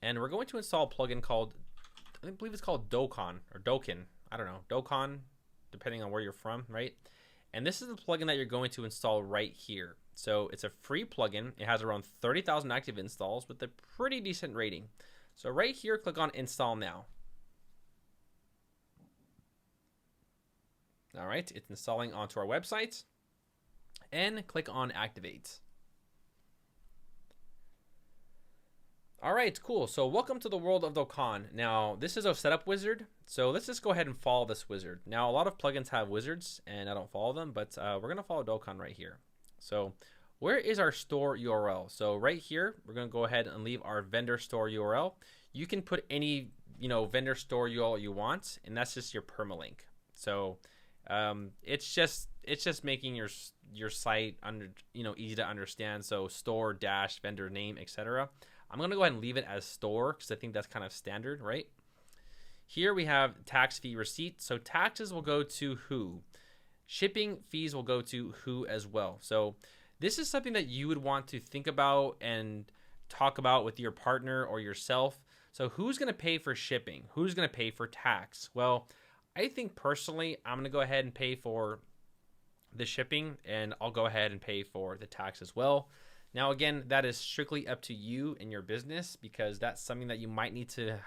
And we're going to install a plugin called, I believe it's called Dokan or Dokan. I don't know, Dokan, depending on where you're from, right? And this is the plugin that you're going to install right here. So it's a free plugin. It has around 30,000 active installs with a pretty decent rating. So right here, click on Install Now. All right, it's installing onto our website. And click on Activate. All right, cool. So welcome to the world of Dokan. Now, this is a setup wizard. So let's just go ahead and follow this wizard. Now, a lot of plugins have wizards, and I don't follow them, but we're going to follow Dokan right here. So where is our store URL? So right here, we're going to go ahead and leave our vendor store URL. You can put any, vendor store URL you want, and that's just your permalink. So it's just making your site easy to understand. So store dash vendor name, etc. I'm going to go ahead and leave it as store because I think that's kind of standard, right? Here we have tax fee receipt. So taxes will go to who? Shipping fees will go to who as well. So this is something that you would want to think about and talk about with your partner or yourself. So who's going to pay for shipping? Who's going to pay for tax? Well, I think personally, I'm going to go ahead and pay for the shipping, and I'll go ahead and pay for the tax as well. Now, again, that is strictly up to you and your business because that's something that you might need to,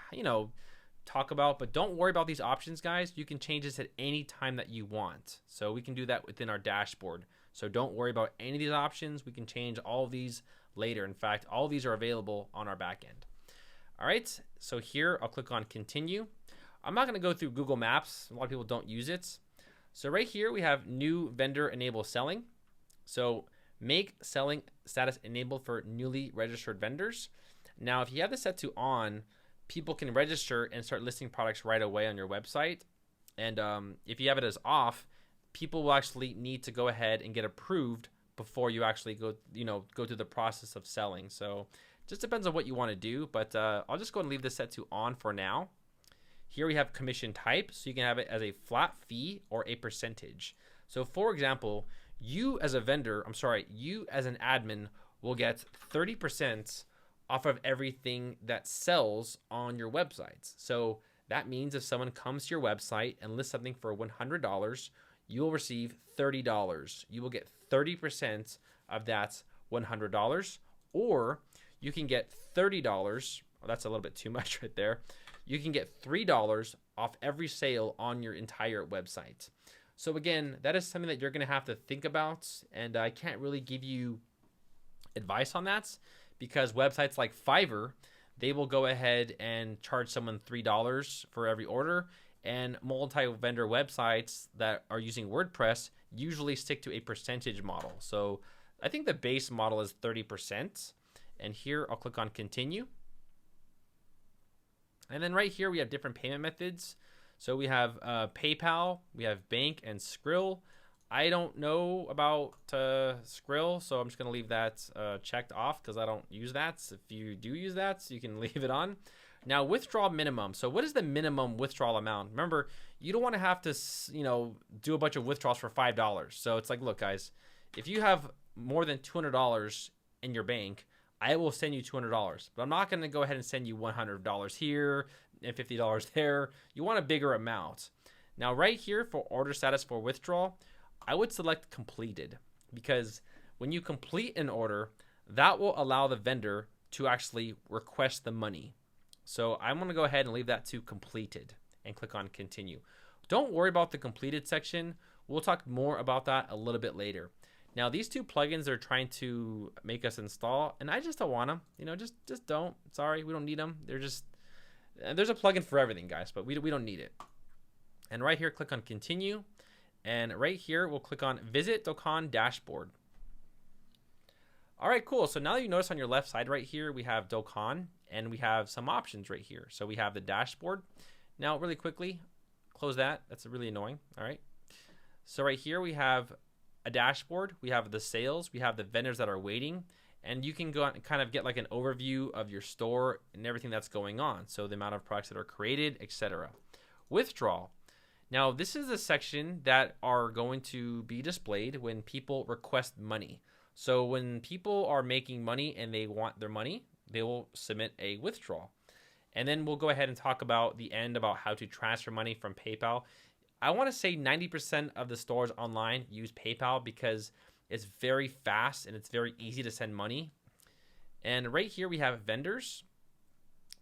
talk about. But don't worry about these options, guys. You can change this at any time that you want. So we can do that within our dashboard. So don't worry about any of these options. We can change all of these later. In fact, all of these are available on our back end. All right, so here I'll click on Continue. I'm not going to go through Google Maps. A lot of people don't use it. So right here we have New Vendor Enable Selling. So make selling status enabled for newly registered vendors. Now, if you have this set to on, people can register and start listing products right away on your website. And if you have it as off, people will actually need to go ahead and get approved before you actually go through the process of selling. So just depends on what you want to do, but I'll just go and leave this set to on for now. Here we have commission type, so you can have it as a flat fee or a percentage. So for example, you as an admin will get 30% off of everything that sells on your websites. So that means if someone comes to your website and lists something for $100, you will receive $30. You will get 30% of that $100, or you can get $30. Oh, that's a little bit too much right there. You can get $3 off every sale on your entire website. So again, that is something that you're going to have to think about, and I can't really give you advice on that because websites like Fiverr, they will go ahead and charge someone $3 for every order, and multi-vendor websites that are using WordPress usually stick to a percentage model. So I think the base model is 30%, and here I'll click on Continue. And then right here we have different payment methods. So we have PayPal, we have Bank, and Skrill. I don't know about Skrill, so I'm just going to leave that checked off because I don't use that. If you do use that, so you can leave it on. Now, withdrawal minimum. So what is the minimum withdrawal amount? Remember, you don't want to have to, do a bunch of withdrawals for $5. So it's like, look, guys, if you have more than $200 in your bank, I will send you $200, but I'm not going to go ahead and send you $100 here and $50 there. You want a bigger amount. Now, right here for order status for withdrawal, I would select completed because when you complete an order, that will allow the vendor to actually request the money. So I'm going to go ahead and leave that to completed and click on continue. Don't worry about the completed section. We'll talk more about that a little bit later. Now, these two plugins they're trying to make us install, and I just don't want them. Just don't. Sorry, we don't need them. There's a plugin for everything, guys, but we don't need it. And right here, click on Continue. And right here, we'll click on Visit Dokan Dashboard. All right, cool. So now that you notice on your left side right here, we have Dokan, and we have some options right here. So we have the dashboard. Now, really quickly, close that. That's really annoying. All right. So right here, we have a dashboard, we have the sales, we have the vendors that are waiting, and you can go out and kind of get like an overview of your store and everything that's going on. So the amount of products that are created, etc. Withdrawal. Now, this is a section that are going to be displayed when people request money. So when people are making money and they want their money, they will submit a withdrawal. And then we'll go ahead and talk about the end about how to transfer money from PayPal. I want to say 90% of the stores online use PayPal because it's very fast and it's very easy to send money. And right here we have vendors.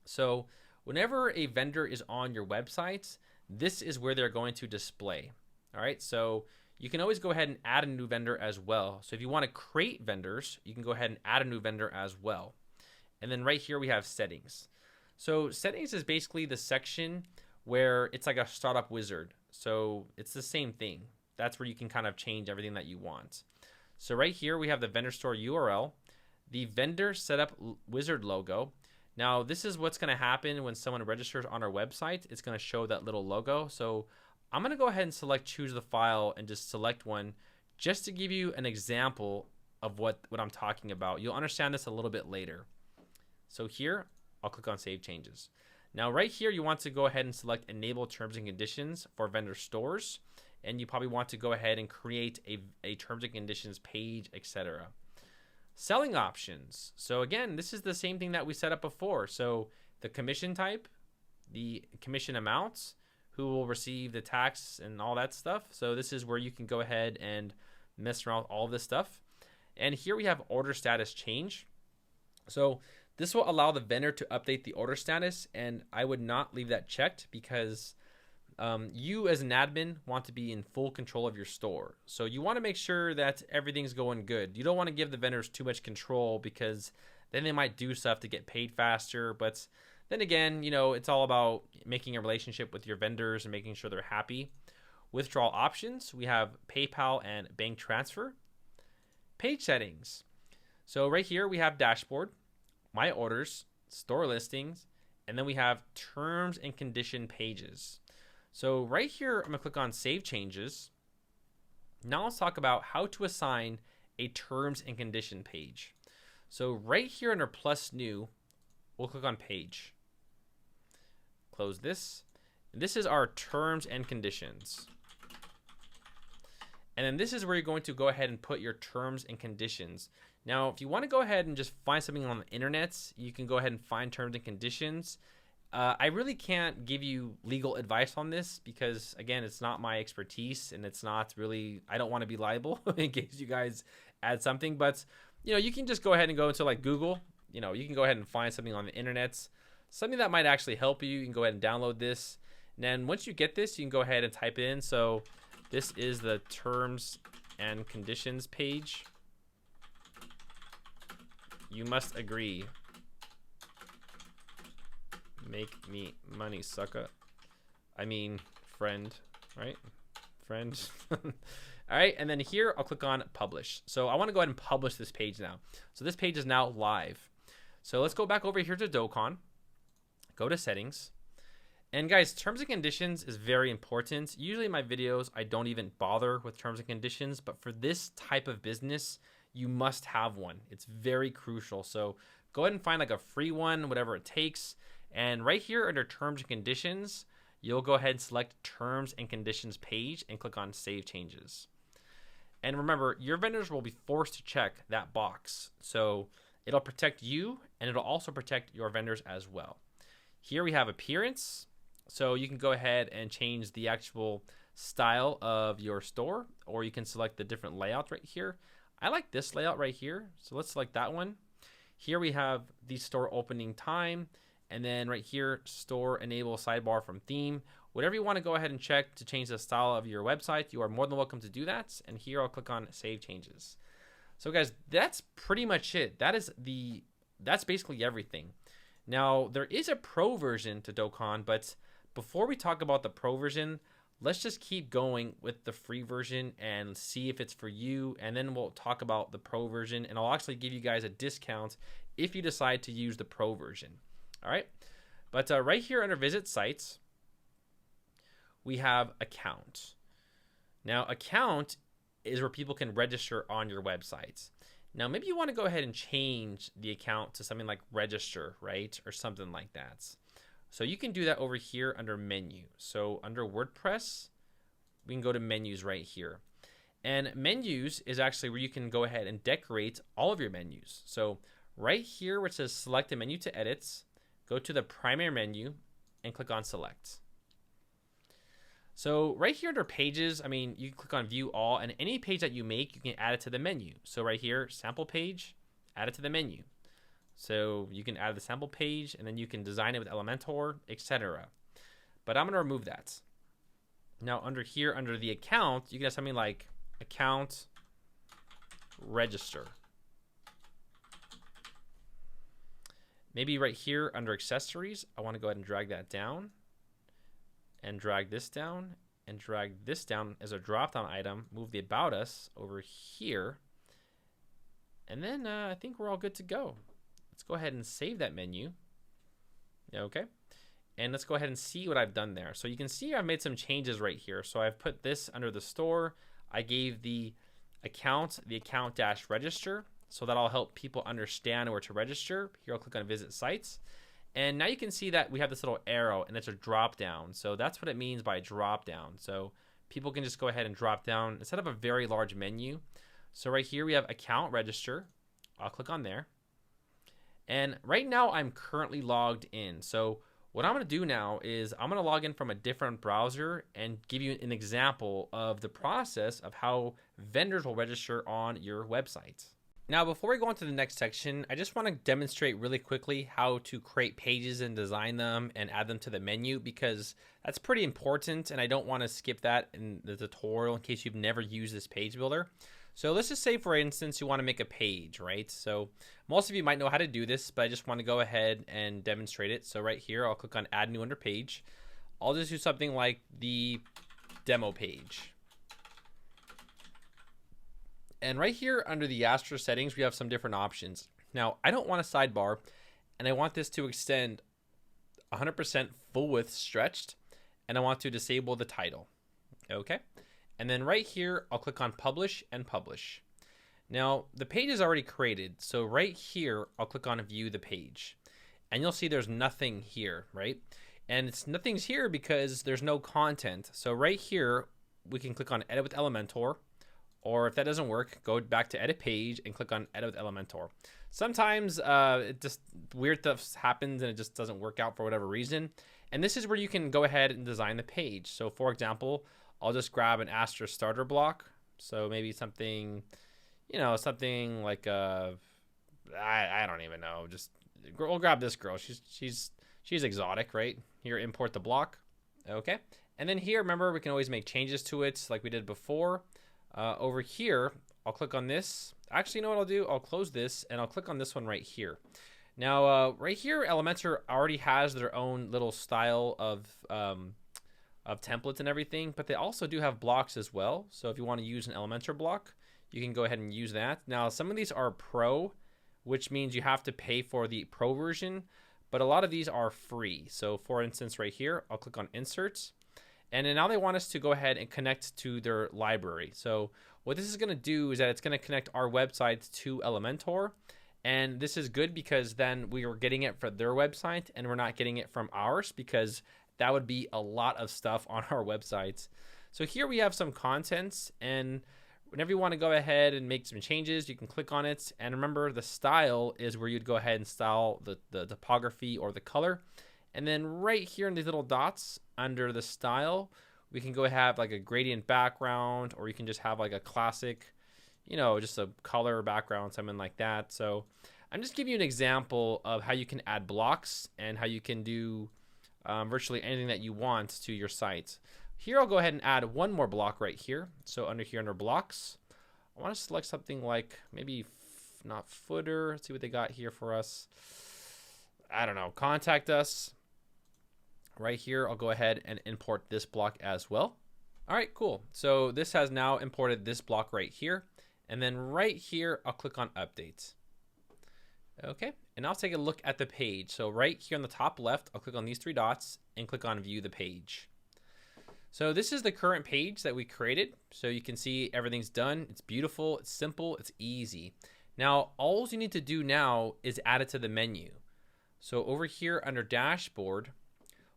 So whenever a vendor is on your website, this is where they're going to display. All right, so you can always go ahead and add a new vendor as well. So if you want to create vendors, you can go ahead and add a new vendor as well. And then right here we have settings. So settings is basically the section where it's like a startup wizard. So it's the same thing. That's where you can kind of change everything that you want. So right here we have the vendor store URL, the vendor setup wizard logo. Now this is what's going to happen when someone registers on our website. It's going to show that little logo. So I'm going to go ahead and select choose the file and just select one just to give you an example of what I'm talking about. You'll understand this a little bit later. So here I'll click on save changes. Now right here you want to go ahead and select enable terms and conditions for vendor stores, and you probably want to go ahead and create a terms and conditions page, etc. Selling options. So again, this is the same thing that we set up before. So the commission type, the commission amounts, who will receive the tax and all that stuff. So this is where you can go ahead and mess around with all this stuff. And here we have order status change. So this will allow the vendor to update the order status, and I would not leave that checked because you as an admin want to be in full control of your store. So you want to make sure that everything's going good. You don't want to give the vendors too much control because then they might do stuff to get paid faster. But then again, you know, it's all about making a relationship with your vendors and making sure they're happy. Withdrawal options, we have PayPal and bank transfer. Page settings. So right here we have dashboard, my orders, store listings, and then we have terms and condition pages. So right here, I'm gonna click on save changes. Now let's talk about how to assign a terms and condition page. So right here under plus new, we'll click on page. Close this. This is our terms and conditions. And then this is where you're going to go ahead and put your terms and conditions. Now, if you want to go ahead and just find something on the internet, you can go ahead and find terms and conditions. I really can't give you legal advice on this because, again, it's not my expertise and it's not really, I don't want to be liable in case you guys add something. But, you know, you can just go ahead and go into like Google. You know, you can go ahead and find something on the internet, something that might actually help you. You can go ahead and download this. And then once you get this, you can go ahead and type it in. So this is the terms and conditions page. You must agree. Make me money, sucker. I mean, friend, right? Friend. All right, and then here I'll click on publish. So I want to go ahead and publish this page now. So this page is now live. So let's go back over here to Dokan. Go to settings. And guys, terms and conditions is very important. Usually in my videos, I don't even bother with terms and conditions, but for this type of business, you must have one. It's very crucial. So go ahead and find like a free one, whatever it takes. And right here under terms and conditions, you'll go ahead and select terms and conditions page and click on save changes. And remember, your vendors will be forced to check that box. So it'll protect you and it'll also protect your vendors as well. Here we have appearance. So you can go ahead and change the actual style of your store, or you can select the different layout right here. I like this layout right here. So let's select that one. Here we have the store opening time. And then right here, store enable sidebar from theme. Whatever you want to go ahead and check to change the style of your website, you are more than welcome to do that. And here I'll click on save changes. So guys, that's pretty much it. That's basically everything. Now there is a pro version to Dokan, but before we talk about the pro version, let's just keep going with the free version and see if it's for you. And then we'll talk about the pro version, and I'll actually give you guys a discount if you decide to use the pro version. All right. But right here under visit sites, we have account. Now account is where people can register on your websites. Now maybe you want to go ahead and change the account to something like register, right? Or something like that. So you can do that over here under menu. So under WordPress, we can go to menus right here. And menus is actually where you can go ahead and decorate all of your menus. So right here where it says select a menu to edit, go to the primary menu and click on select. So right here under pages, I mean, you can click on view all, and any page that you make, you can add it to the menu. So right here, sample page, add it to the menu. So you can add the sample page, and then you can design it with Elementor, etc. But I'm going to remove that. Now under here, under the account, you can have something like account register. Maybe right here under accessories, I want to go ahead and drag that down, and drag this down, and drag this down as a drop-down item. Move the About Us over here, and then I think we're all good to go. Let's go ahead and save that menu. Okay, and let's go ahead and see what I've done there. So you can see I've made some changes right here. So I've put this under the store. I gave the account dash register, so that'll help people understand where to register. Here I'll click on visit sites. And now you can see that we have this little arrow, and it's a drop down. So that's what it means by drop down. So people can just go ahead and drop down instead of a very large menu. So right here we have account register. I'll click on there. And right now I'm currently logged in. So what I'm going to do now is I'm going to log in from a different browser and give you an example of the process of how vendors will register on your website. Now, before we go on to the next section, I just want to demonstrate really quickly how to create pages and design them and add them to the menu, because that's pretty important, and I don't want to skip that in the tutorial in case you've never used this page builder. So let's just say, for instance, you want to make a page, right? So most of you might know how to do this, but I just want to go ahead and demonstrate it. So right here, I'll click on Add New under Page. I'll just do something like the demo page. And right here under the asterisk settings, we have some different options. Now, I don't want a sidebar, and I want this to extend 100% full width stretched, and I want to disable the title. Okay. And then right here, I'll click on publish and publish. Now, the page is already created. So right here, I'll click on view the page, and you'll see there's nothing here, right? And nothing's here because there's no content. So right here, we can click on edit with Elementor. Or if that doesn't work, go back to edit page and click on edit with Elementor. Sometimes it just weird stuff happens and it just doesn't work out for whatever reason. And this is where you can go ahead and design the page. So for example, I'll just grab an asterisk starter block. So maybe something, you know, something like I don't even know. Just we'll grab this girl. She's exotic, right? Here, import the block. Okay. And then here, remember, we can always make changes to it like we did before. Over here, I'll click on this. Actually, you know what I'll do? I'll close this, and I'll click on this one right here. Now, right here, Elementor already has their own little style of templates and everything, but they also do have blocks as well. So if you want to use an Elementor block, you can go ahead and use that. Now, some of these are pro, which means you have to pay for the pro version, but a lot of these are free. So for instance, right here, I'll click on inserts. And then now they want us to go ahead and connect to their library. So what this is going to do is that it's going to connect our website to Elementor. And this is good because then we are getting it for their website and we're not getting it from ours, because that would be a lot of stuff on our websites. So here we have some contents, and whenever you want to go ahead and make some changes, you can click on it. And remember, the style is where you'd go ahead and style the typography or the color. And then right here in these little dots under the style, we can go have like a gradient background, or you can just have like a classic, you know, just a color background, something like that. So I'm just giving you an example of how you can add blocks and how you can do virtually anything that you want to your site. Here, I'll go ahead and add one more block right here. So under here, under blocks, I want to select something like maybe not footer. Let's see what they got here for us. I don't know, contact us. Right here, I'll go ahead and import this block as well. All right, cool. So this has now imported this block right here. And then right here, I'll click on update. Okay, and I'll take a look at the page. So right here on the top left, I'll click on these three dots and click on view the page. So this is the current page that we created. So you can see everything's done. It's beautiful, it's simple, it's easy. Now, all you need to do now is add it to the menu. So over here under dashboard,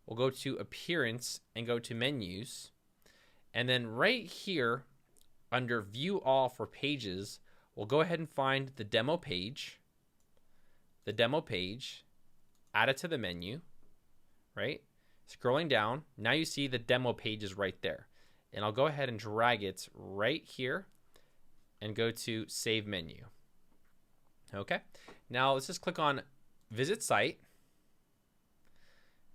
we'll go to appearance and go to menus. And then right here under view all for pages, we'll go ahead and find the demo page, add it to the menu, right? Scrolling down, now you see the demo page is right there. And I'll go ahead and drag it right here and go to Save Menu. Okay, now let's just click on Visit Site.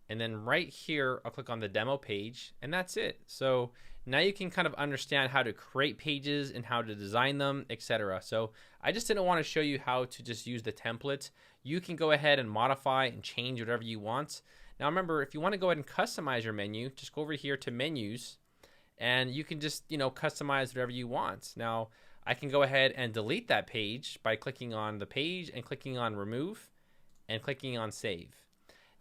And then right here, I'll click on the demo page, and that's it. So now you can kind of understand how to create pages and how to design them, etc. So I just didn't want to show you how to just use the template. You can go ahead and modify and change whatever you want. Now remember, if you want to go ahead and customize your menu, just go over here to Menus, and you can just, customize whatever you want. Now I can go ahead and delete that page by clicking on the page and clicking on Remove and clicking on Save.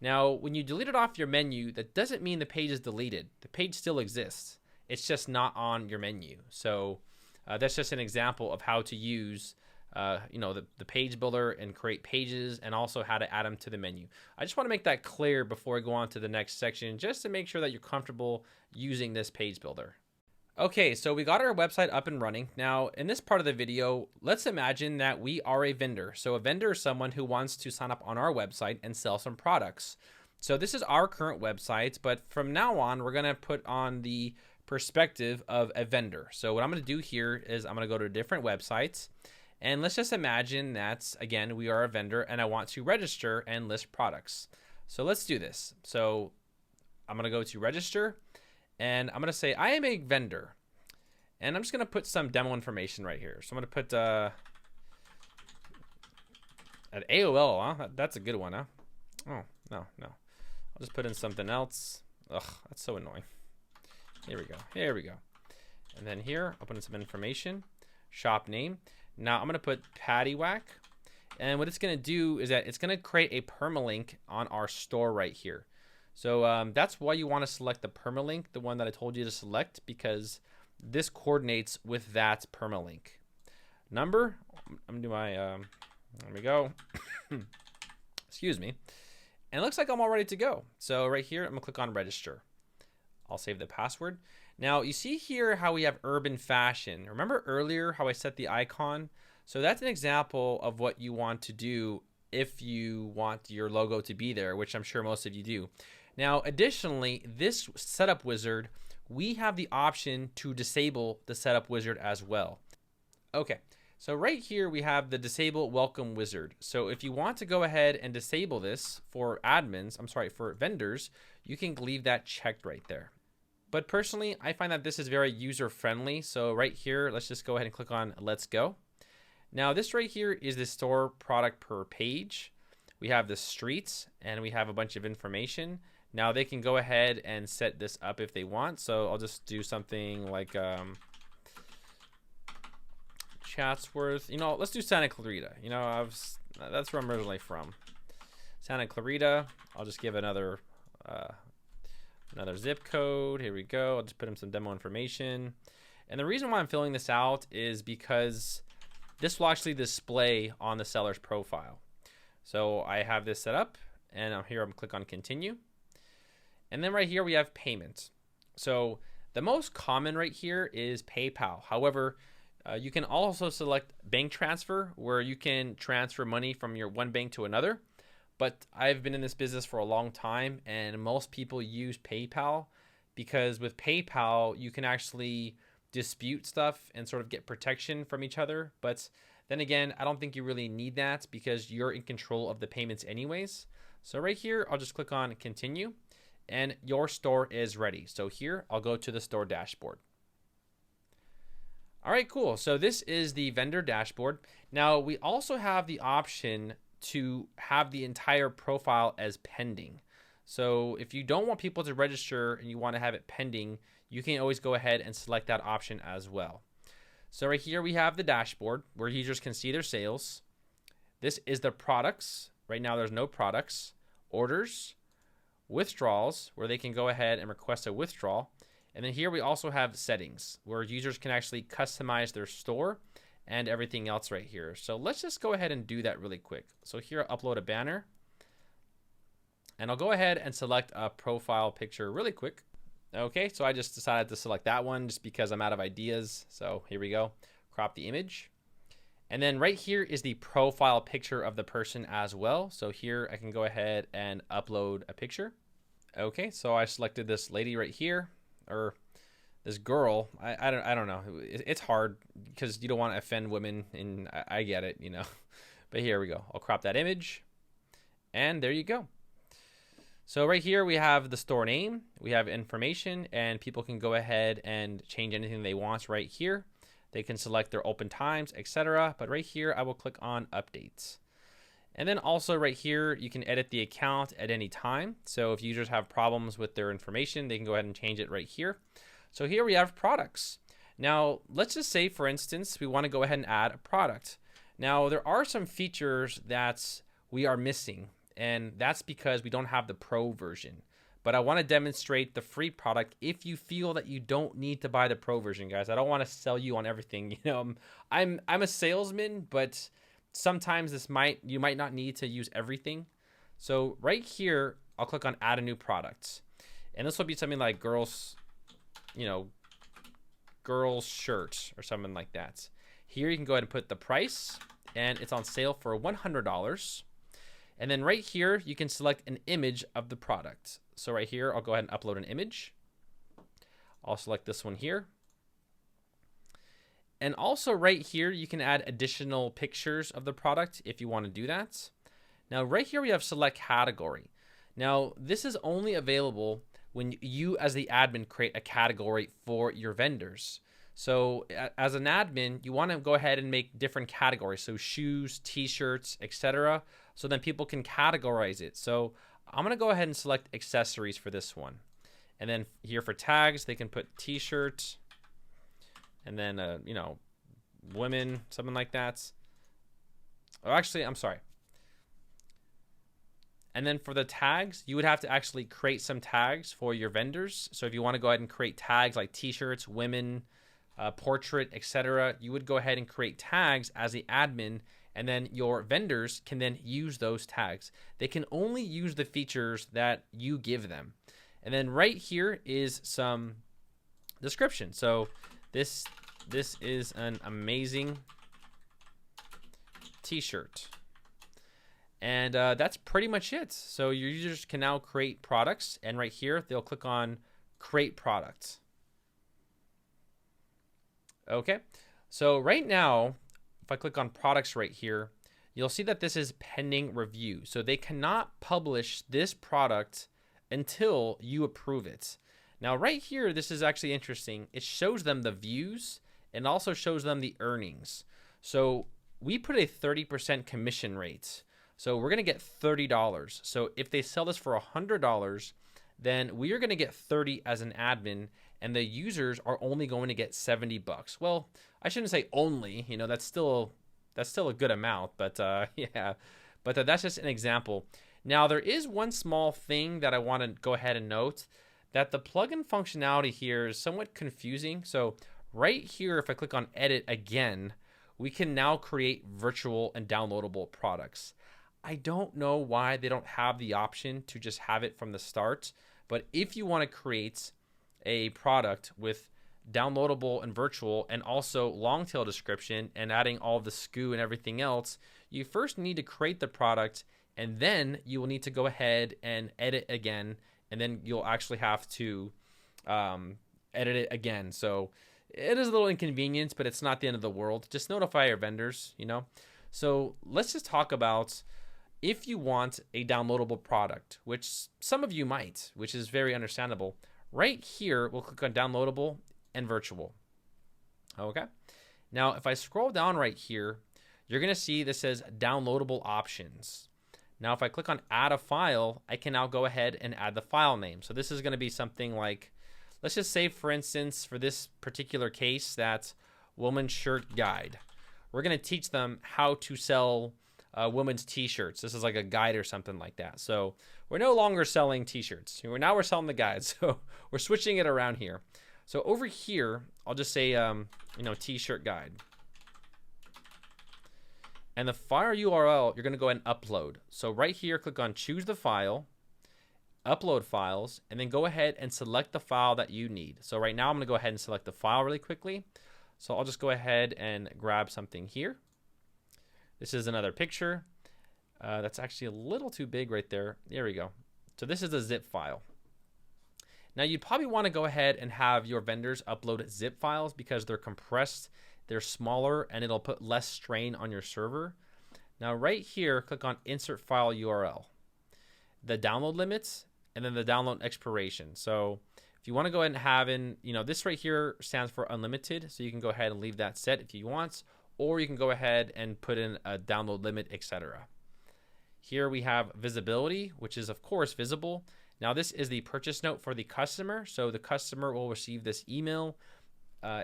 Now, when you delete it off your menu, that doesn't mean the page is deleted. The page still exists. It's just not on your menu. So that's just an example of how to use, the page builder and create pages, and also how to add them to the menu. I just want to make that clear before I go on to the next section, just to make sure that you're comfortable using this page builder. Okay, so we got our website up and running. Now, in this part of the video, let's imagine that we are a vendor. So a vendor is someone who wants to sign up on our website and sell some products. So this is our current website, but from now on, we're gonna put on the perspective of a vendor. So what I'm gonna do here is I'm gonna go to different websites, and let's just imagine that, again, we are a vendor and I want to register and list products. So let's do this. So I'm gonna go to register, and I'm going to say I am a vendor, and I'm just going to put some demo information right here. So I'm going to put at AOL, huh? That's a good one, huh? Oh, no. I'll just put in something else. Ugh, that's so annoying. Here we go. And then here, I'll put in some information, shop name. Now I'm going to put Paddywhack, and what it's going to do is that it's going to create a permalink on our store right here. So that's why you want to select the permalink, the one that I told you to select, because this coordinates with that permalink. Number, I'm going to do my, there we go. Excuse me. And it looks like I'm all ready to go. So right here, I'm going to click on register. I'll save the password. Now you see here how we have urban fashion. Remember earlier how I set the icon? So that's an example of what you want to do if you want your logo to be there, which I'm sure most of you do. Now, additionally, this setup wizard, we have the option to disable the setup wizard as well. Okay, so right here we have the disable welcome wizard. So if you want to go ahead and disable this for for vendors, you can leave that checked right there. But personally, I find that this is very user friendly. So right here, let's just go ahead and click on Let's Go. Now this right here is the store product per page. We have the streets, and we have a bunch of information. Now they can go ahead and set this up if they want. So I'll just do something like Chatsworth. Let's do Santa Clarita. That's where I'm originally from. Santa Clarita. I'll just give another zip code. Here we go. I'll just put in some demo information. And the reason why I'm filling this out is because this will actually display on the seller's profile. So I have this set up, and here I'm click on continue. And then right here we have payment. So the most common right here is PayPal. However, you can also select bank transfer, where you can transfer money from your one bank to another. But I've been in this business for a long time, and most people use PayPal because with PayPal, you can actually dispute stuff and sort of get protection from each other. But then again, I don't think you really need that because you're in control of the payments anyways. So right here, I'll just click on continue, and your store is ready. So here, I'll go to the store dashboard. All right, cool. So this is the vendor dashboard. Now we also have the option to have the entire profile as pending. So if you don't want people to register and you want to have it pending, you can always go ahead and select that option as well. So right here we have the dashboard where users can see their sales. This is the products. Right now there's no products. Orders, withdrawals, where they can go ahead and request a withdrawal. And then here we also have settings where users can actually customize their store and everything else right here. So let's just go ahead and do that really quick. So here, I'll upload a banner, and I'll go ahead and select a profile picture really quick. Okay, so I just decided to select that one just because I'm out of ideas. So here we go, crop the image. And then right here is the profile picture of the person as well. So here I can go ahead and upload a picture. Okay, so I selected this lady right here, or this girl. I don't know. It's hard because you don't want to offend women, and I get it, you know. But here we go. I'll crop that image, and there you go. So right here we have the store name, we have information, and people can go ahead and change anything they want right here. They can select their open times, etc. But right here, I will click on updates. And then also right here, you can edit the account at any time. So if users have problems with their information, they can go ahead and change it right here. So here we have products. Now, let's just say, for instance, we want to go ahead and add a product. Now, there are some features that we are missing, and that's because we don't have the Pro version. But I want to demonstrate the free product if you feel that you don't need to buy the Pro version, guys. I don't want to sell you on everything. You know, I'm a salesman, but sometimes you might not need to use everything. So right here, I'll click on add a new product. And this will be something like girls shirt or something like that. Here you can go ahead and put the price, and it's on sale for $100. And then right here, you can select an image of the product. So right here, I'll go ahead and upload an image. I'll select this one here. And also right here, you can add additional pictures of the product if you want to do that. Now right here, we have select category. Now this is only available when you as the admin create a category for your vendors. So as an admin, you want to go ahead and make different categories. So shoes, t-shirts, etc. So then people can categorize it. So I'm going to go ahead and select accessories for this one. And then here for tags, they can put t-shirt and then, women, something like that. Oh, actually, I'm sorry. And then for the tags, you would have to actually create some tags for your vendors. So if you want to go ahead and create tags like t-shirts, women, portrait, etc., you would go ahead and create tags as the admin, and then your vendors can then use those tags. They can only use the features that you give them. And then right here is some description. So this is an amazing t-shirt. And that's pretty much it. So your users can now create products, and right here they'll click on create products. Okay, so right now, if I click on products right here, you'll see that this is pending review. So they cannot publish this product until you approve it. Now right here, this is actually interesting. It shows them the views and also shows them the earnings. So we put a 30% commission rate. So we're gonna get $30. So if they sell this for $100, then we are gonna get 30 as an admin, and the users are only going to get $70. Well, I shouldn't say only, you know, that's still a good amount, but yeah, but that's just an example. Now there is one small thing that I want to go ahead and note, that the plugin functionality here is somewhat confusing. So right here, if I click on edit again, we can now create virtual and downloadable products. I don't know why they don't have the option to just have it from the start, but if you want to create a product with downloadable and virtual and also long tail description and adding all the SKU and everything else, you first need to create the product, and then you will need to go ahead and edit again, and then you'll actually have to edit it again. So it is a little inconvenience, but it's not the end of the world. Just notify your vendors, you know. So let's just talk about if you want a downloadable product, which some of you might, which is very understandable. Right here, we'll click on downloadable and virtual. Okay. Now, if I scroll down right here, you're going to see this says downloadable options. Now, if I click on add a file, I can now go ahead and add the file name. So this is going to be something like, let's just say, for instance, for this particular case, that's woman's shirt guide. We're going to teach them how to sell women's t-shirts. This is like a guide or something like that. So we're no longer selling t-shirts. We're selling the guides. So we're switching it around here. So over here, I'll just say, t-shirt guide. And the file URL, you're going to go ahead and upload. So right here, click on choose the file, upload files, and then go ahead and select the file that you need. So right now, I'm going to go ahead and select the file really quickly. So I'll just go ahead and grab something here. This is another picture. That's actually a little too big right there. There we go. So this is a zip file. Now you'd probably want to go ahead and have your vendors upload zip files because they're compressed, they're smaller, and it'll put less strain on your server. Now right here, click on Insert File URL, the download limits, and then the download expiration. So if you want to go ahead and have in, this right here stands for unlimited, so you can go ahead and leave that set if you want, or you can go ahead and put in a download limit, etc. Here we have visibility, which is of course visible. Now this is the purchase note for the customer. So the customer will receive this email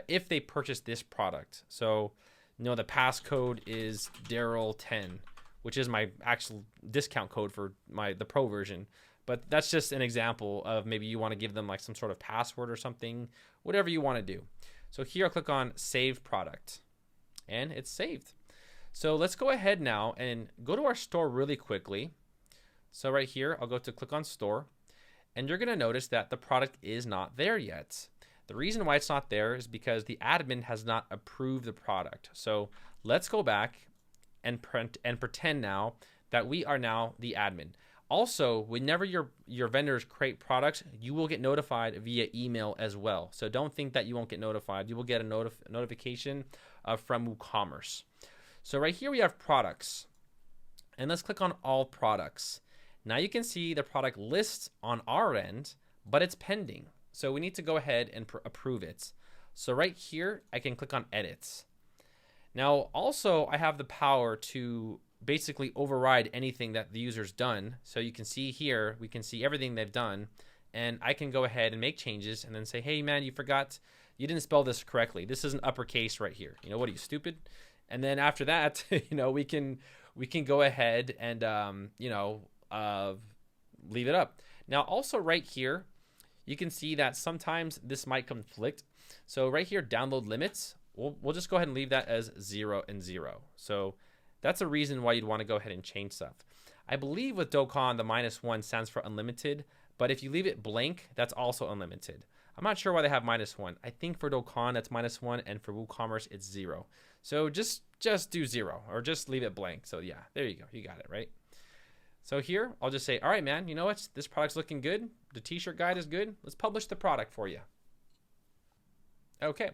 if they purchase this product. So, the passcode is Darrel 10, which is my actual discount code for the pro version. But that's just an example of maybe you want to give them like some sort of password or something, whatever you want to do. So here I'll click on Save Product, and it's saved. So let's go ahead now and go to our store really quickly. So right here, I'll go to click on Store. And you're going to notice that the product is not there yet. The reason why it's not there is because the admin has not approved the product. So let's go back and pretend now that we are now the admin. Also, whenever your vendors create products, you will get notified via email as well. So don't think that you won't get notified. You will get a notification from WooCommerce. So right here we have products. And let's click on all products. Now you can see the product list on our end, but it's pending. So we need to go ahead and approve it. So right here, I can click on edits. Now also I have the power to basically override anything that the user's done. So you can see here, we can see everything they've done, and I can go ahead and make changes and then say, hey man, you didn't spell this correctly. This is an uppercase right here. What are you, stupid? And then after that, we can go ahead and, leave it up. Now also right here, you can see that sometimes this might conflict. So right here, download limits, we'll just go ahead and leave that as 0 and 0. So that's a reason why you'd want to go ahead and change stuff. I believe with Dokan, the -1 stands for unlimited, but if you leave it blank, that's also unlimited. I'm not sure why they have -1. I think for Dokan, that's -1, and for WooCommerce, it's 0. So just do 0 or just leave it blank. So yeah, there you go. You got it, right? So here, I'll just say, all right, man, you know what? This product's looking good. The t-shirt guide is good. Let's publish the product for you. Okay,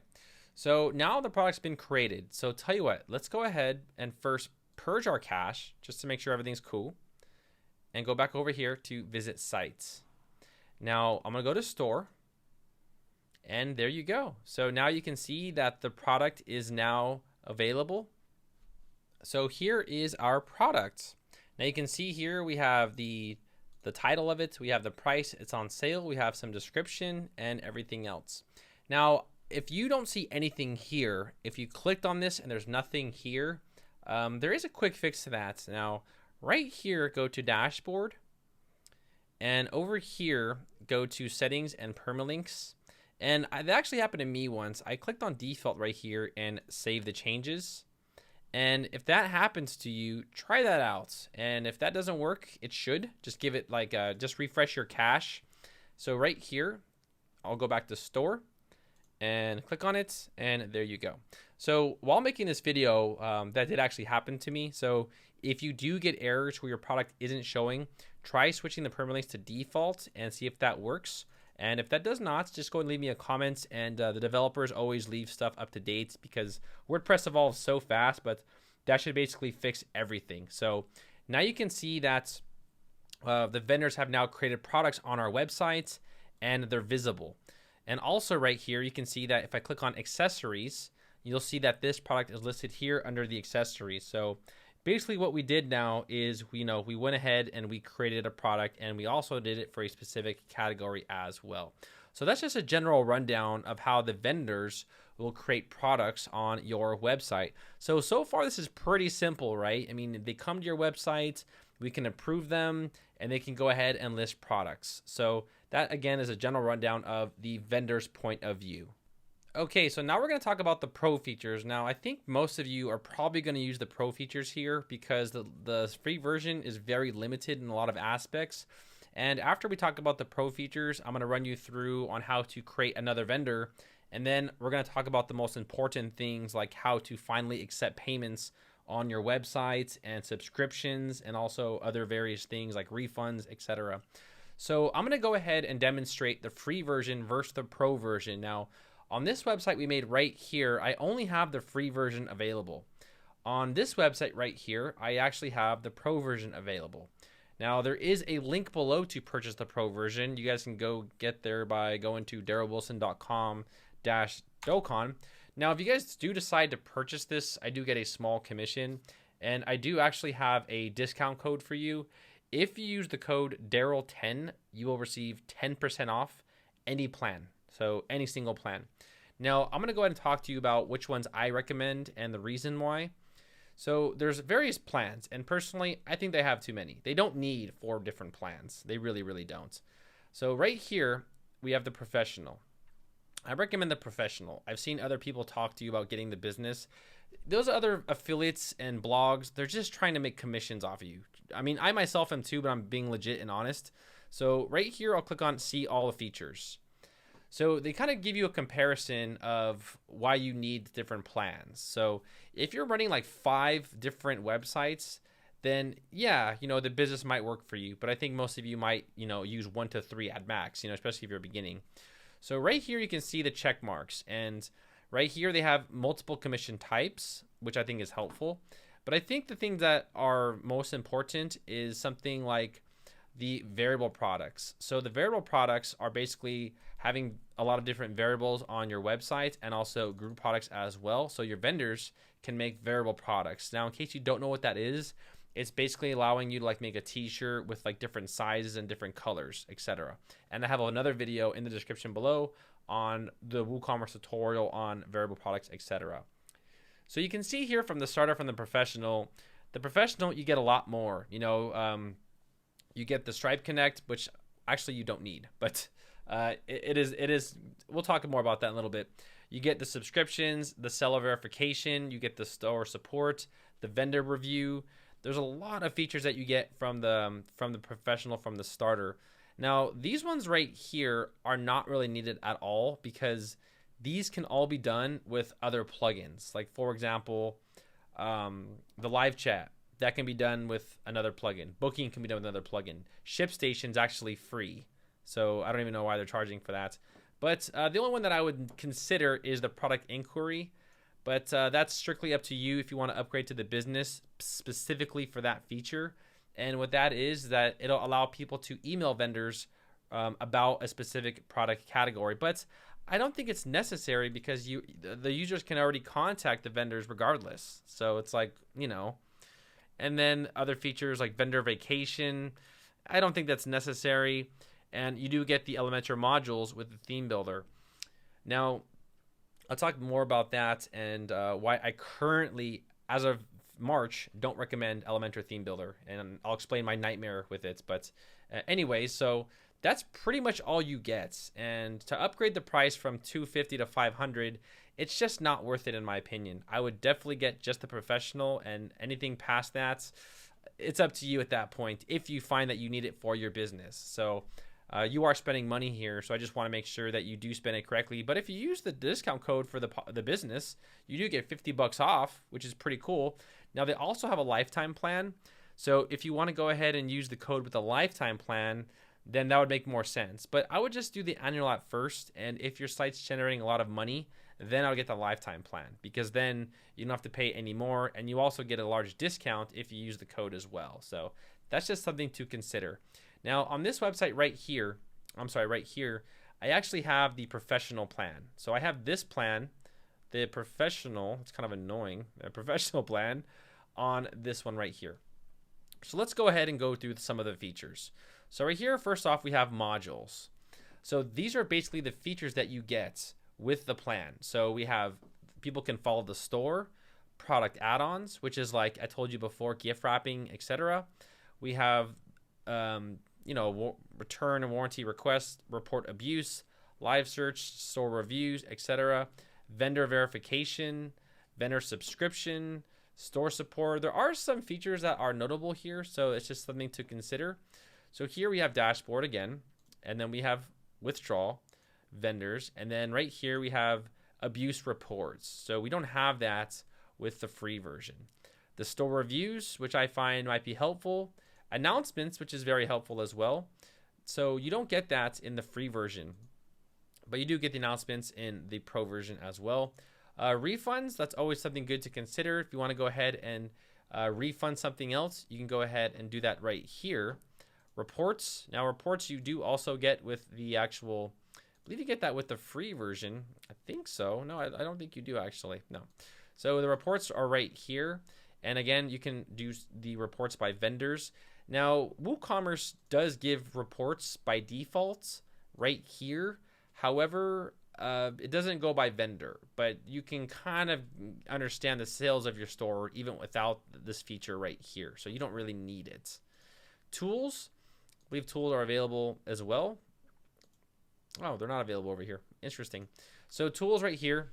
so now the product's been created. So tell you what, let's go ahead and first purge our cache just to make sure everything's cool, and go back over here to visit sites. Now I'm gonna go to store, and there you go. So now you can see that the product is now available. So here is our product. Now you can see here we have the title of it, we have the price, it's on sale, we have some description and everything else. Now, if you don't see anything here, if you clicked on this and there's nothing here, there is a quick fix to that. Now, right here, go to Dashboard, and over here, go to Settings and Permalinks. And that actually happened to me once. I clicked on Default right here and save the changes. And if that happens to you, try that out. And if that doesn't work, it should. Just give it just refresh your cache. So right here, I'll go back to Store and click on it, and there you go. So while making this video, that did actually happen to me. So if you do get errors where your product isn't showing, try switching the permalinks to default and see if that works. And if that does not, just go and leave me a comment, and the developers always leave stuff up to date because WordPress evolves so fast, but that should basically fix everything. So now you can see that the vendors have now created products on our website and they're visible. And also right here, you can see that if I click on accessories, you'll see that this product is listed here under the accessories. So basically what we did now is, we went ahead and we created a product, and we also did it for a specific category as well. So that's just a general rundown of how the vendors will create products on your website. So far this is pretty simple, right? I mean, they come to your website, we can approve them, and they can go ahead and list products. So that again is a general rundown of the vendor's point of view. Okay, so now we're going to talk about the Pro features. Now, I think most of you are probably going to use the Pro features here because the free version is very limited in a lot of aspects. And after we talk about the Pro features, I'm going to run you through on how to create another vendor. And then we're going to talk about the most important things, like how to finally accept payments on your website and subscriptions and also other various things like refunds, etc. So I'm going to go ahead and demonstrate the free version versus the pro version. Now, on this website we made right here, I only have the free version available. On this website right here, I actually have the pro version available. Now, there is a link below to purchase the pro version. You guys can go get there by going to darrelwilson.com/Dokan. Now, if you guys do decide to purchase this, I do get a small commission, and I do actually have a discount code for you. If you use the code Darrel10, you will receive 10% off any plan, so any single plan. Now, I'm going to go ahead and talk to you about which ones I recommend and the reason why. So there's various plans, and personally, I think they have too many. They don't need 4 different plans. They really, really don't. So right here, we have the professional. I recommend the professional. I've seen other people talk to you about getting the business. Those other affiliates and blogs, they're just trying to make commissions off of you. I mean, I myself am too, but I'm being legit and honest. So right here, I'll click on see all the features. So they kind of give you a comparison of why you need different plans. So if you're running like 5 different websites, then yeah, the business might work for you. But I think most of you might, use 1 to 3 at max, especially if you're beginning. So right here, you can see the check marks. And right here, they have multiple commission types, which I think is helpful. But I think the things that are most important is something like the variable products. So the variable products are basically having a lot of different variables on your website and also group products as well. So your vendors can make variable products. Now, in case you don't know what that is, it's basically allowing you to like make a t-shirt with like different sizes and different colors, etc. And I have another video in the description below on the WooCommerce tutorial on variable products, etc. So you can see here from the starter from the professional you get a lot more. You get the Stripe Connect, which actually you don't need, but it is. We'll talk more about that in a little bit. You get the subscriptions, the seller verification, you get the store support, the vendor review. There's a lot of features that you get from the professional, from the starter. Now, these ones right here are not really needed at all because these can all be done with other plugins. Like, for example, the live chat. That can be done with another plugin. Booking can be done with another plugin. ShipStation's actually free, so I don't even know why they're charging for that. But the only one that I would consider is the product inquiry, but that's strictly up to you if you want to upgrade to the business specifically for that feature. And what that is that it'll allow people to email vendors about a specific product category. But I don't think it's necessary because the users can already contact the vendors regardless. So it's like, And then other features like vendor vacation, I don't think that's necessary. And you do get the Elementor modules with the theme builder. Now, I'll talk more about that and why I currently, as of March, don't recommend Elementor theme builder. And I'll explain my nightmare with it. But anyway, so that's pretty much all you get. And to upgrade the price from $250 to $500, it's just not worth it in my opinion. I would definitely get just the professional, and anything past that, it's up to you at that point if you find that you need it for your business. So you are spending money here, so I just want to make sure that you do spend it correctly. But if you use the discount code for the business, you do get $50 off, which is pretty cool. Now, they also have a lifetime plan. So if you want to go ahead and use the code with a lifetime plan, then that would make more sense. But I would just do the annual at first, and if your site's generating a lot of money, then I'll get the lifetime plan, because then you don't have to pay any more, and you also get a large discount if you use the code as well. So that's just something to consider. Now, on this website right here, I actually have the professional plan. So I have this plan, the professional, it's kind of annoying, a professional plan on this one right here. So let's go ahead and go through some of the features. So right here, first off, we have modules. So these are basically the features that you get with the plan. So we have, people can follow the store, product add-ons, which is like I told you before, gift wrapping, etc. We have, return and warranty requests, report abuse, live search, store reviews, etc. Vendor verification, vendor subscription, store support. There are some features that are notable here, so it's just something to consider. So here we have dashboard again, and then we have withdrawal, vendors, and then right here we have abuse reports. So we don't have that with the free version. the store reviews, which I find might be helpful, announcements, which is very helpful as well. So you don't get that in the free version, but you do get the announcements in the pro version as well. Refunds, that's always something good to consider. If you want to go ahead and refund something else, you can go ahead and do that right here. Reports, now reports you do also get with the actual, I believe you get that with the free version. I think so. No, I don't think you do actually. No. So the reports are right here. And again, you can do the reports by vendors. Now, WooCommerce does give reports by default right here. However, it doesn't go by vendor, but you can kind of understand the sales of your store even without this feature right here. So you don't really need it. Tools, I believe tools are available as well. Oh, they're not available over here. Interesting. So tools right here,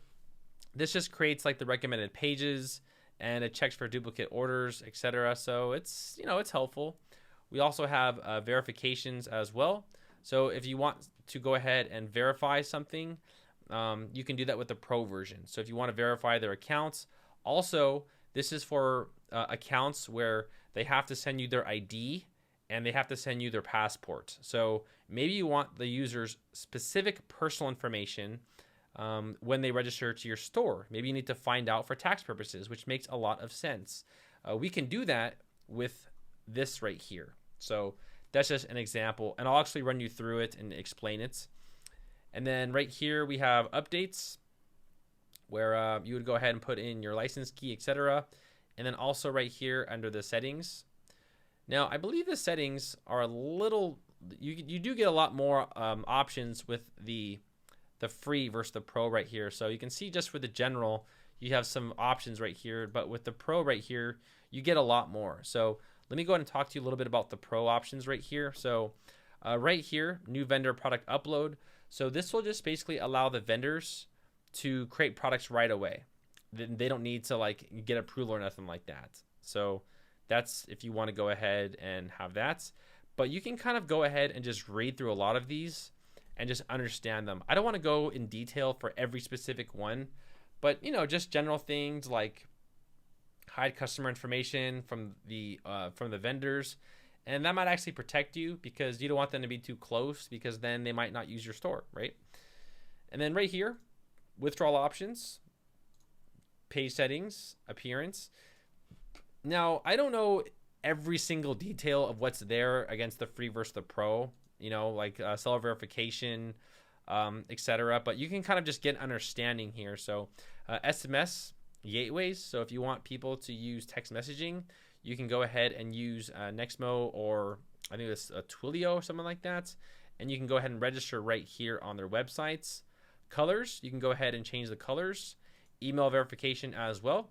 this just creates like the recommended pages, and it checks for duplicate orders, etc. So it's, it's helpful. We also have verifications as well. So if you want to go ahead and verify something, you can do that with the pro version. So if you want to verify their accounts, also this is for accounts where they have to send you their ID and they have to send you their passport. So maybe you want the user's specific personal information when they register to your store. Maybe you need to find out for tax purposes, which makes a lot of sense. We can do that with this right here. So that's just an example, and I'll actually run you through it and explain it. And then right here we have updates, where you would go ahead and put in your license key, etc. And then also right here under the settings. Now I believe the settings are a little, you do get a lot more options with the free versus the pro right here. So you can see just for the general, you have some options right here, but with the pro right here, you get a lot more. So let me go ahead and talk to you a little bit about the pro options right here. So right here, new vendor product upload. So this will just basically allow the vendors to create products right away. They don't need to like get approval or nothing like that. So that's if you want to go ahead and have that. But you can kind of go ahead and just read through a lot of these and just understand them. I don't want to go in detail for every specific one, but just general things like hide customer information from the vendors, and that might actually protect you because you don't want them to be too close, because then they might not use your store, right? And then right here, withdrawal options, page settings, appearance. Now I don't know every single detail of what's there against the free versus the pro, like seller verification, etc. But you can kind of just get an understanding here. So SMS gateways. So if you want people to use text messaging, you can go ahead and use Nexmo, or I think it's Twilio or something like that. And you can go ahead and register right here on their websites. Colors, you can go ahead and change the colors. Email verification as well.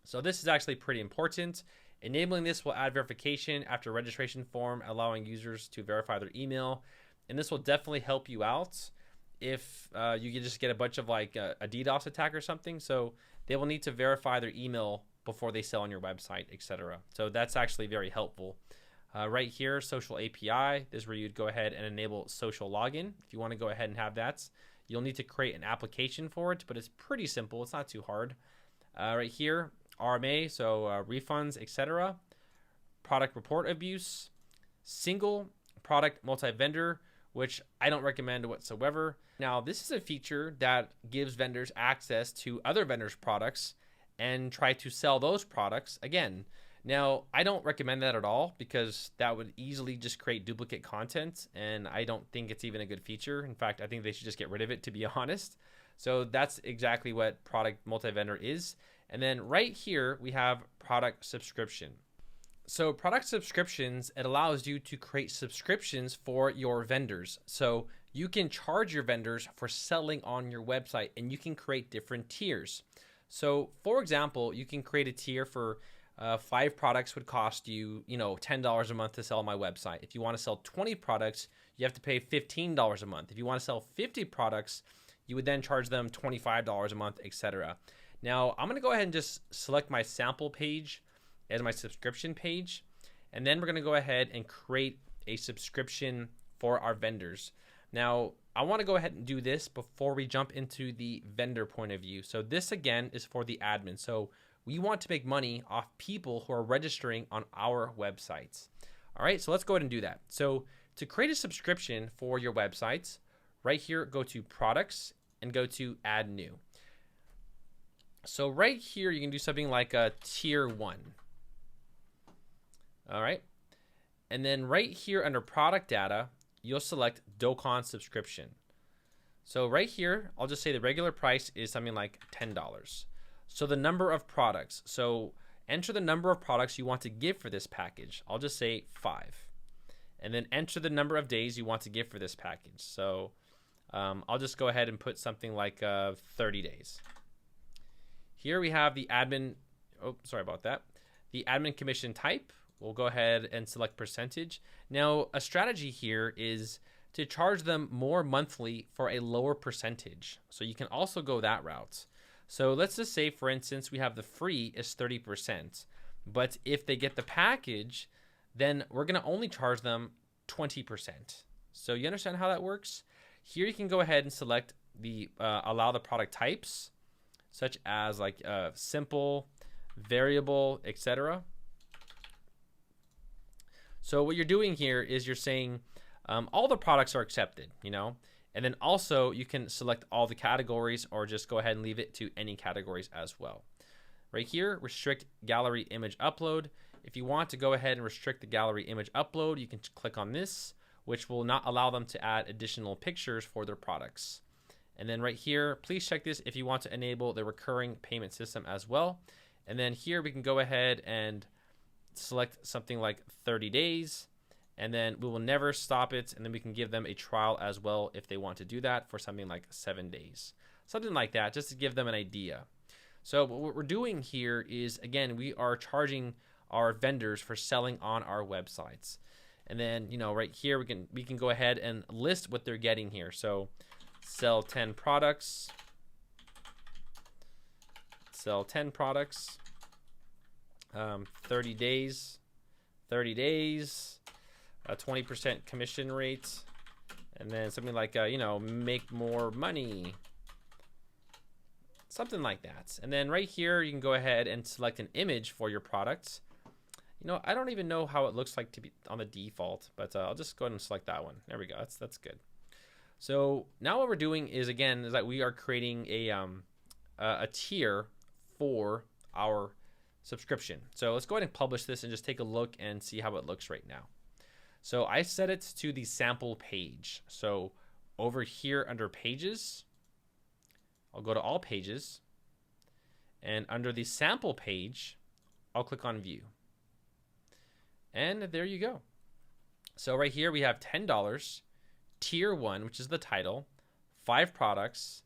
So this is actually pretty important. Enabling this will add verification after registration form, allowing users to verify their email. And this will definitely help you out if you can just get a bunch of like a DDoS attack or something. So they will need to verify their email before they sell on your website, etc. So that's actually very helpful. Right here, social API, this is where you'd go ahead and enable social login. If you want to go ahead and have that, you'll need to create an application for it, but it's pretty simple. It's not too hard. Right here, RMA, so refunds, etc. Product report abuse, single product multi-vendor, which I don't recommend whatsoever. Now, this is a feature that gives vendors access to other vendors' products and try to sell those products again. Now, I don't recommend that at all, because that would easily just create duplicate content, and I don't think it's even a good feature. In fact, I think they should just get rid of it, to be honest. So that's exactly what product multi-vendor is. And then right here, we have product subscription. So product subscriptions, it allows you to create subscriptions for your vendors. So you can charge your vendors for selling on your website, and you can create different tiers. So for example, you can create a tier for 5 products would cost you, $10 a month to sell on my website. If you want to sell 20 products, you have to pay $15 a month. If you want to sell 50 products, you would then charge them $25 a month, etc. Now, I'm going to go ahead and just select my sample page as my subscription page, and then we're going to go ahead and create a subscription for our vendors. Now, I want to go ahead and do this before we jump into the vendor point of view. So this again is for the admin. So we want to make money off people who are registering on our websites. All right, so let's go ahead and do that. So to create a subscription for your websites, right here, go to products and go to add new. So right here, you can do something like a tier 1. All right. And then right here under product data, you'll select Dokan subscription. So right here, I'll just say the regular price is something like $10. So the number of products. So enter the number of products you want to give for this package. I'll just say 5. And then enter the number of days you want to give for this package. So I'll just go ahead and put something like 30 days. Here we have the admin, the admin commission type. We'll go ahead and select percentage. Now, a strategy here is to charge them more monthly for a lower percentage. So you can also go that route. So let's just say, for instance, we have the free is 30%. But if they get the package, then we're going to only charge them 20%. So you understand how that works? Here you can go ahead and select the allow the product types, such as like simple, variable, etc. So what you're doing here is you're saying all the products are accepted, and then also you can select all the categories or just go ahead and leave it to any categories as well. Right here, restrict gallery image upload. If you want to go ahead and restrict the gallery image upload, you can click on this, which will not allow them to add additional pictures for their products. And then right here, please check this if you want to enable the recurring payment system as well. And then here we can go ahead and select something like 30 days, and then we will never stop it. And then we can give them a trial as well if they want to do that for something like 7 days, something like that, just to give them an idea. So what we're doing here is, again, we are charging our vendors for selling on our websites. And then, right here, we can go ahead and list what they're getting here. So sell 10 products, sell 10 products, 30 days, 20% commission rate, and then something like, make more money, something like that. And then right here, you can go ahead and select an image for your products. I don't even know how it looks like to be on the default, but I'll just go ahead and select that one. There we go. That's good. So now what we're doing is, again, is that we are creating a tier for our subscription. So let's go ahead and publish this and just take a look and see how it looks right now. So I set it to the sample page. So over here under pages, I'll go to all pages, and under the sample page, I'll click on view. And there you go. So right here we have $10, tier 1, which is the title, 5 products,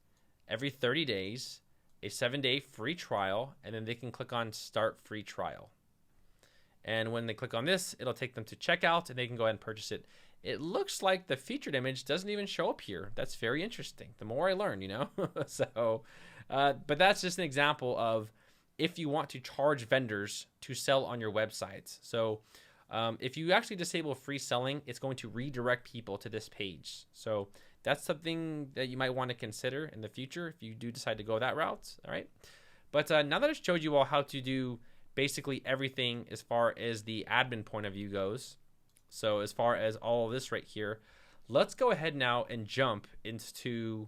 every 30 days, a 7-day free trial, and then they can click on start free trial. And when they click on this, it'll take them to checkout and they can go ahead and purchase it. It looks like the featured image doesn't even show up here. That's very interesting. The more I learn, So, but that's just an example of if you want to charge vendors to sell on your websites. So if you actually disable free selling, it's going to redirect people to this page. So that's something that you might want to consider in the future if you do decide to go that route. All right. But now that I've showed you all how to do basically everything as far as the admin point of view goes, so as far as all of this right here, let's go ahead now and jump into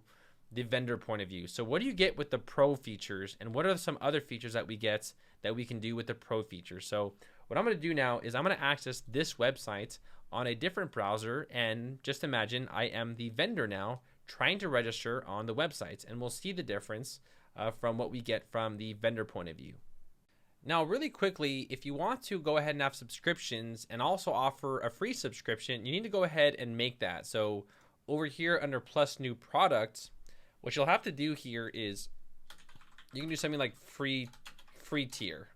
the vendor point of view. So what do you get with the pro features, and what are some other features that we get that we can do with the pro features? So what I'm going to do now is I'm going to access this website on a different browser, and just imagine I am the vendor now trying to register on the websites, and we'll see the difference from what we get from the vendor point of view. Now, really quickly, if you want to go ahead and have subscriptions and also offer a free subscription, you need to go ahead and make that. So over here under plus new products, what you'll have to do here is you can do something like free tier,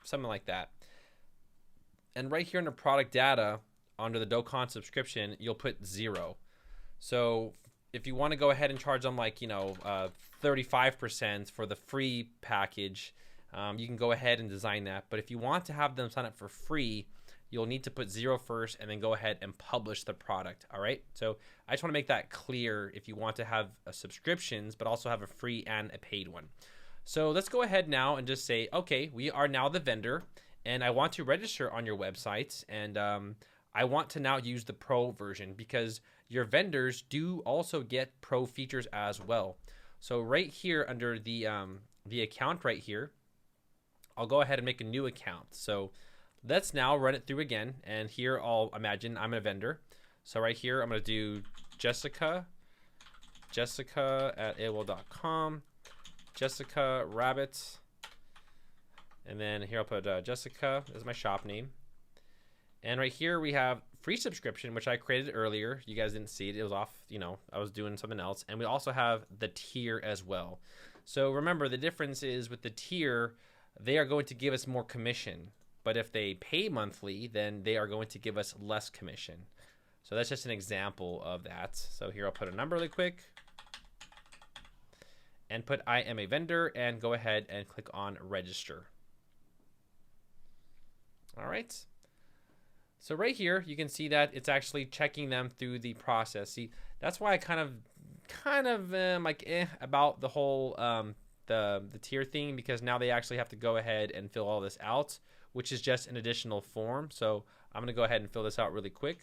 something like that. And right here under product data, under the Dokan subscription, you'll put 0. So if you want to go ahead and charge them like, 35% for the free package, you can go ahead and design that. But if you want to have them sign up for free, you'll need to put 0 first and then go ahead and publish the product. All right. So I just want to make that clear if you want to have subscriptions, but also have a free and a paid one. So let's go ahead now and just say, okay, we are now the vendor and I want to register on your website, and I want to now use the pro version because your vendors do also get pro features as well. So right here under the account right here, I'll go ahead and make a new account. So let's now run it through again, and here I'll imagine I'm a vendor. So right here I'm going to do Jessica at AOL.com, Jessica Rabbit, and then here I'll put Jessica as my shop name. And right here we have free subscription, which I created earlier. You guys didn't see it. It was off, I was doing something else. And we also have the tier as well. So remember, the difference is with the tier, they are going to give us more commission. But if they pay monthly, then they are going to give us less commission. So that's just an example of that. So here I'll put a number really quick and put I am a vendor and go ahead and click on register. All right. So right here, you can see that it's actually checking them through the process. See, that's why I kind of like about the whole the tier thing, because now they actually have to go ahead and fill all this out, which is just an additional form. So I'm gonna go ahead and fill this out really quick.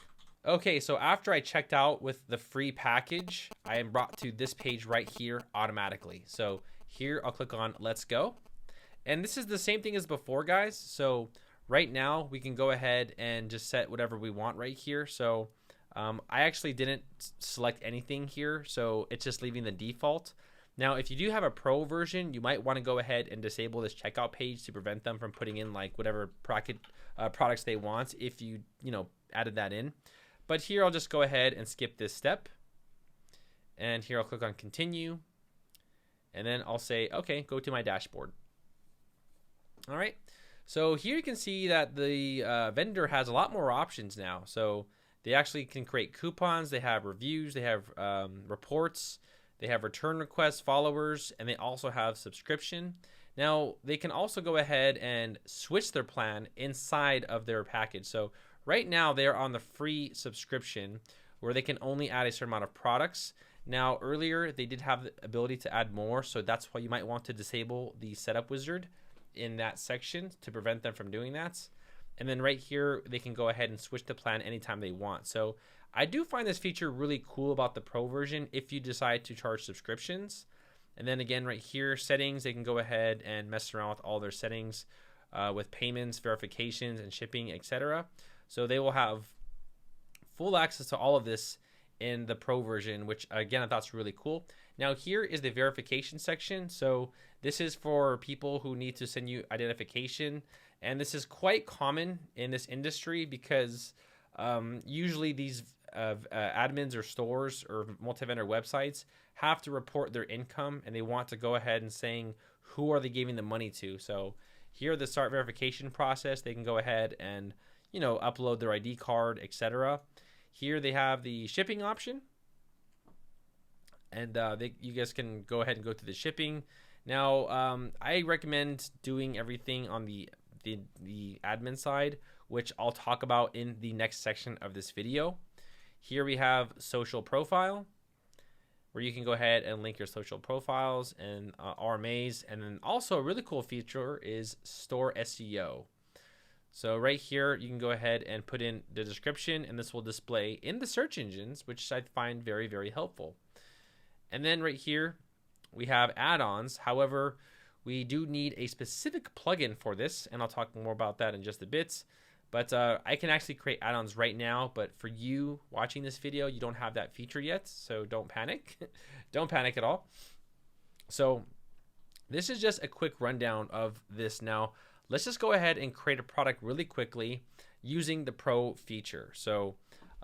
Okay, so after I checked out with the free package, I am brought to this page right here automatically. So here I'll click on Let's Go. And this is the same thing as before, guys. So right now we can go ahead and just set whatever we want right here. So I actually didn't select anything here, so it's just leaving the default. Now, if you do have a pro version, you might want to go ahead and disable this checkout page to prevent them from putting in like whatever products they want if you added that in. But here I'll just go ahead and skip this step. And here I'll click on continue. And then I'll say, okay, go to my dashboard. All right. So here you can see that the vendor has a lot more options now. So they actually can create coupons. They have reviews. They have reports. They have return requests, followers, and they also have subscription. Now, they can also go ahead and switch their plan inside of their package. So right now, they're on the free subscription where they can only add a certain amount of products. Now, earlier, they did have the ability to add more, so that's why you might want to disable the setup wizard in that section to prevent them from doing that. And then right here, they can go ahead and switch the plan anytime they want. So I do find this feature really cool about the pro version if you decide to charge subscriptions. And then again, right here, settings, they can go ahead and mess around with all their settings with payments, verifications, and shipping, etc. So they will have full access to all of this in the pro version, which again, I thought was really cool. Now here is the verification section. So this is for people who need to send you identification. And this is quite common in this industry because usually these admins or stores or multi-vendor websites have to report their income, and they want to go ahead and saying who are they giving the money to. So here, the start verification process, they can go ahead and upload their ID card, etc. Here they have the shipping option, and you guys can go ahead and go to the shipping. Now, I recommend doing everything on the admin side, which I'll talk about in the next section of this video. Here we have social profile, where you can go ahead and link your social profiles and RMAs. And then also a really cool feature is store SEO. So right here, you can go ahead and put in the description, and this will display in the search engines, which I find very, very helpful. And then right here, we have add-ons. However, we do need a specific plugin for this, and I'll talk more about that in just a bit. But I can actually create add-ons right now, but for you watching this video, you don't have that feature yet, so don't panic. Don't panic at all. So this is just a quick rundown of this. Now, let's just go ahead and create a product really quickly using the Pro feature. So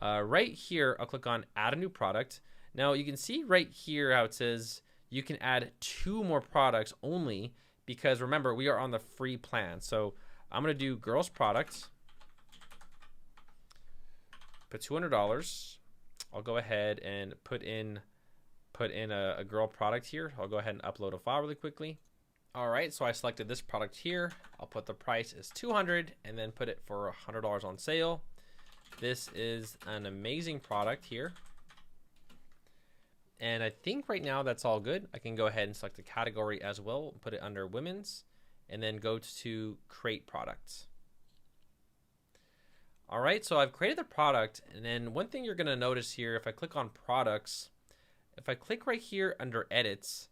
right here, I'll click on Add a New Product. Now, you can see right here how it says you can add 2 more products only because, remember, we are on the free plan. So I'm going to do girls products. Put $200. I'll go ahead and put in a girl product here. I'll go ahead and upload a file really quickly. All right, so I selected this product here. I'll put the price as $200 and then put it for $100 on sale. This is an amazing product here. And I think right now that's all good. I can go ahead and select the category as well, put it under women's, and then go to create products. All right, so I've created the product, and then one thing you're gonna notice here, if I click on products, if I click right here under edits,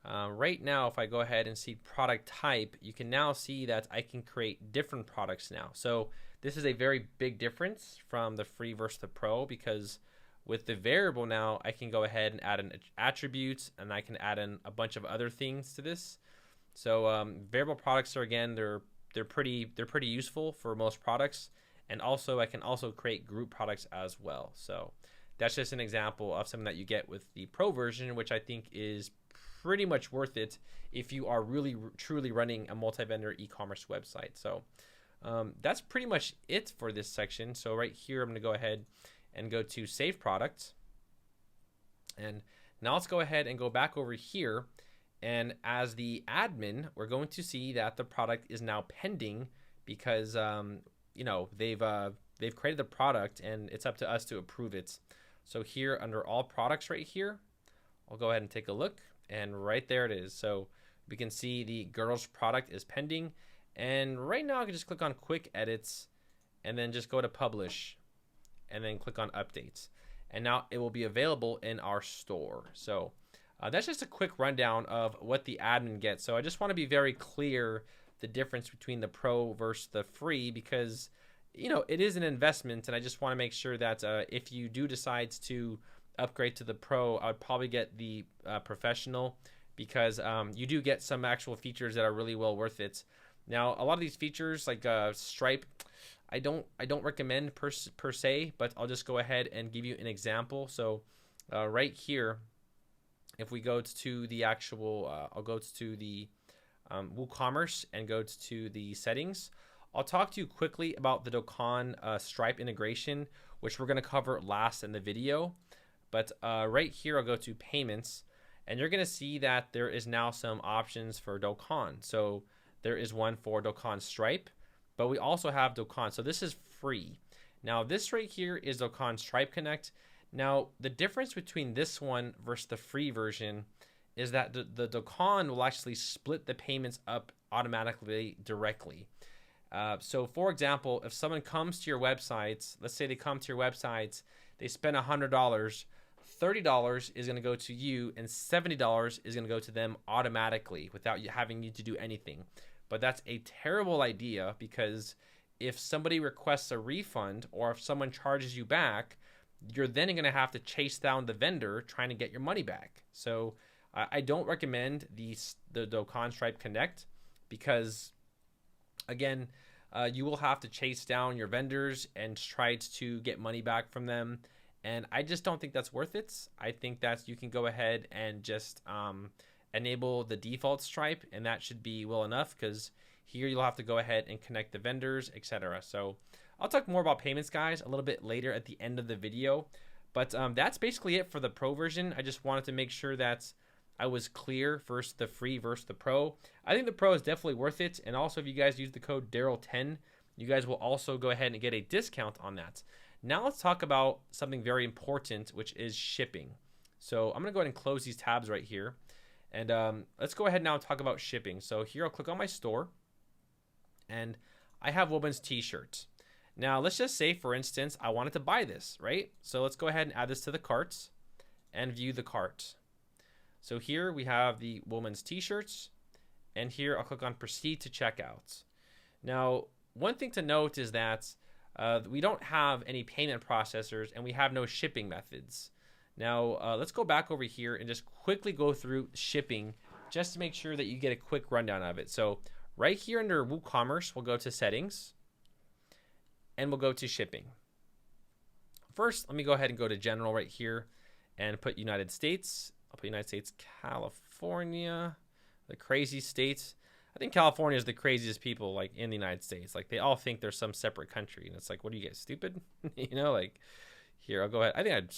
right now, if I go ahead and see product type, you can now see that I can create different products now. So this is a very big difference from the free versus the pro, because with the variable now, I can go ahead and add an attribute, and I can add in a bunch of other things to this. So variable products are, again, they're pretty useful for most products, and also I can also create group products as well. So that's just an example of something that you get with the pro version, which I think is pretty much worth it if you are really truly running a multi-vendor e-commerce website. So that's pretty much it for this section. So right here, I'm going to go ahead and go to save product, and now let's go ahead and go back over here. And as the admin, we're going to see that the product is now pending because you know, they've created the product, and it's up to us to approve it. So here under all products right here, I'll go ahead and take a look, and right there it is. So we can see the girls product is pending, and right now I can just click on quick edits and then just go to publish and then click on updates, and now it will be available in our store. So that's just a quick rundown of what the admin gets. So I just want to be very clear the difference between the pro versus the free, because you know, it is an investment, and I just want to make sure that if you do decide to upgrade to the pro, I would probably get the professional, because you do get some actual features that are really well worth it. Now, a lot of these features like Stripe, I don't recommend per se, but I'll just go ahead and give you an example. So right here, if we go to the actual, I'll go to the WooCommerce and go to the settings. I'll talk to you quickly about the Dokan Stripe integration, which we're going to cover last in the video. But right here, I'll go to payments, and you're going to see that there is now some options for Dokan. So there is one for Dokan Stripe, but we also have Dokan. So this is free. Now this right here is Dokan Stripe Connect. Now the difference between this one versus the free version is that the Dokan will actually split the payments up automatically directly. So for example, if someone comes to your website, let's say they come to your website, they spend $100, $30 is going to go to you, and $70 is going to go to them automatically without you having to do anything. But that's a terrible idea, because if somebody requests a refund or if someone charges you back, you're then going to have to chase down the vendor trying to get your money back. So I don't recommend the Dokan Stripe Connect, because again, you will have to chase down your vendors and try to get money back from them, and I just don't think that's worth it. I think that you can go ahead and just enable the default Stripe, and that should be well enough, because here you'll have to go ahead and connect the vendors, etc. So I'll talk more about payments, guys, a little bit later at the end of the video, but that's basically it for the pro version. I just wanted to make sure that I was clear versus the free versus the pro. I think the pro is definitely worth it. And also, if you guys use the code Darrel10, you guys will also go ahead and get a discount on that. Now let's talk about something very important, which is shipping. So I'm going to go ahead and close these tabs right here. And let's go ahead now and talk about shipping. So here I'll click on my store, and I have women's t-shirts. Now let's just say, for instance, I wanted to buy this, right? So let's go ahead and add this to the cart and view the cart. So here we have the women's t-shirts, and here I'll click on proceed to checkout. Now, one thing to note is that we don't have any payment processors, and we have no shipping methods. Now, let's go back over here and just quickly go through shipping, just to make sure that you get a quick rundown of it. So right here under WooCommerce, we'll go to settings, and we'll go to shipping. First, let me go ahead and go to general right here and put United States. I'll put United States, California, the crazy states. I think California is the craziest people, like, in the United States. Like, they all think they're some separate country, and it's like, what are you guys, stupid? You know, like, here, I'll go ahead. I think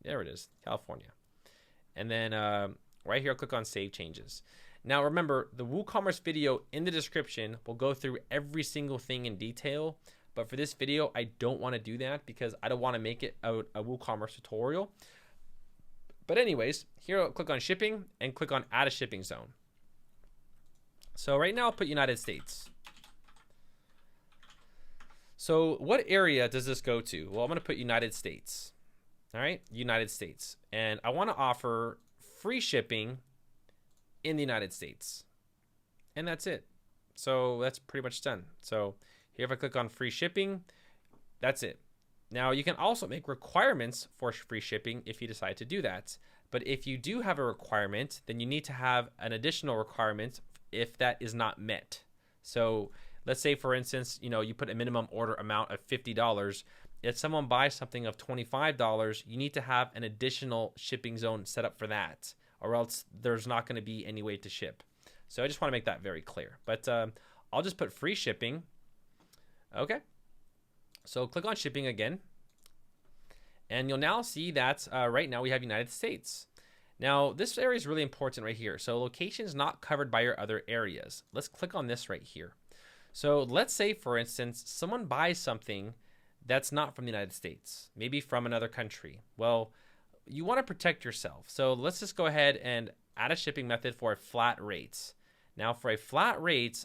there it is, California. And then right here, I'll click on Save Changes. Now, remember, the WooCommerce video in the description will go through every single thing in detail. But for this video, I don't want to do that, because I don't want to make it a WooCommerce tutorial. But anyways, here I'll click on shipping and click on add a shipping zone. So right now I'll put United States. So what area does this go to? Well, I'm going to put United States. All right, United States. And I want to offer free shipping in the United States. And that's it. So that's pretty much done. So here, if I click on free shipping, that's it. Now you can also make requirements for free shipping if you decide to do that. But if you do have a requirement, then you need to have an additional requirement if that is not met. So let's say, for instance, you put a minimum order amount of $50. If someone buys something of $25, you need to have an additional shipping zone set up for that, or else there's not going to be any way to ship. So I just want to make that very clear. But I'll just put free shipping. Okay. So click on shipping again. And you'll now see that right now we have United States. Now this area is really important right here. So locations not covered by your other areas. Let's click on this right here. So let's say, for instance, someone buys something that's not from the United States, maybe from another country. Well, you want to protect yourself. So let's just go ahead and add a shipping method for a flat rate. Now for a flat rate,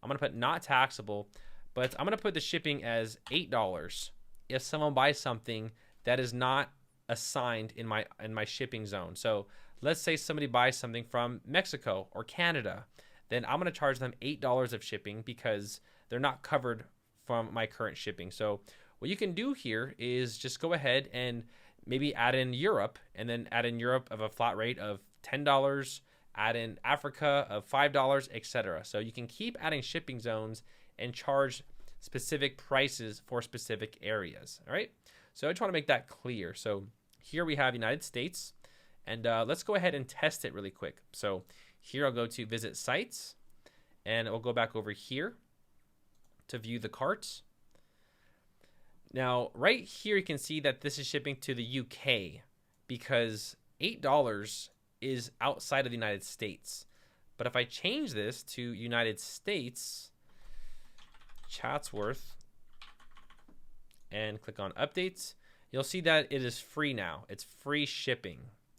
I'm going to put not taxable, but I'm going to put the shipping as $8 if someone buys something that is not assigned in my shipping zone. So let's say somebody buys something from Mexico or Canada, then I'm going to charge them $8 of shipping because they're not covered from my current shipping. So what you can do here is just go ahead and maybe add in Europe, and then add in Europe of a flat rate of $10, add in Africa of $5, etc. So you can keep adding shipping zones and charge specific prices for specific areas. All right. So I just want to make that clear. So here we have United States, and let's go ahead and test it really quick. So here I'll go to visit sites, and we'll go back over here to view the carts. Now, right here, you can see that this is shipping to the UK because $8 is outside of the United States. But if I change this to United States, Chatsworth, and click on updates, you'll see that it is free now. It's free shipping.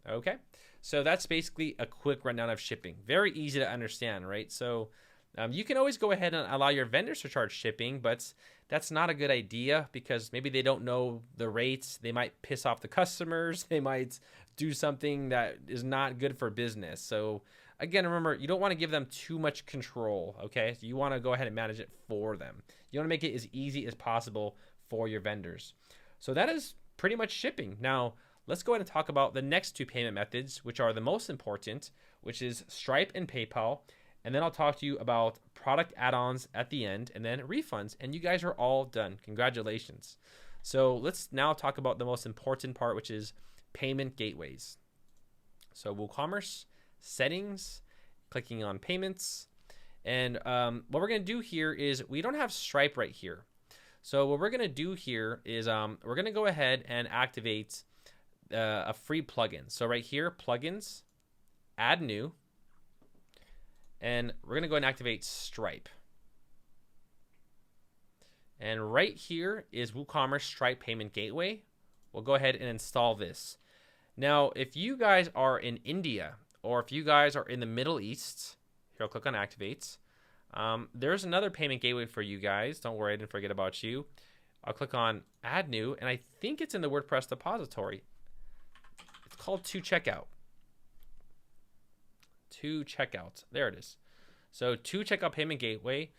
Okay. So that's basically a quick rundown of shipping. Very easy to understand, right? So you can always go ahead and allow your vendors to charge shipping, but that's not a good idea because maybe they don't know the rates. They might piss off the customers. They might do something that is not good for business. So again, remember, you don't want to give them too much control, okay? So you want to go ahead and manage it for them. You want to make it as easy as possible for your vendors. So that is pretty much shipping. Now, let's go ahead and talk about the next two payment methods, which are the most important, which is Stripe and PayPal. And then I'll talk to you about product add-ons at the end, and then refunds. And you guys are all done. Congratulations. So let's now talk about the most important part, which is payment gateways. So WooCommerce, settings, clicking on payments. And what we're going to do here is we don't have Stripe right here. So what we're going to do here is we're going to go ahead and activate a free plugin. So right here, plugins, add new. And we're going to go and activate Stripe. And right here is WooCommerce Stripe Payment Gateway. We'll go ahead and install this. Now, if you guys are in India, or if you guys are in the Middle East, here I'll click on Activate. There's another payment gateway for you guys. Don't worry, I didn't forget about you. I'll click on Add New, and I think it's in the WordPress repository. It's called ToCheckout. ToCheckout. There it is. So ToCheckout Payment Gateway.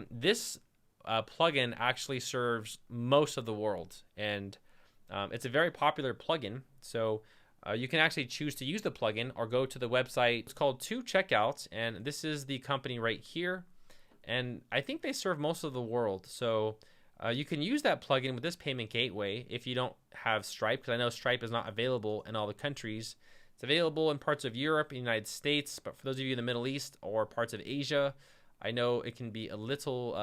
This plugin actually serves most of the world, and it's a very popular plugin. So you can actually choose to use the plugin or go to the website. It's called ToCheckout, and this is the company right here. And I think they serve most of the world. So you can use that plugin with this payment gateway if you don't have Stripe, because I know Stripe is not available in all the countries. It's available in parts of Europe, the United States, but for those of you in the Middle East or parts of Asia, I know it can be a little,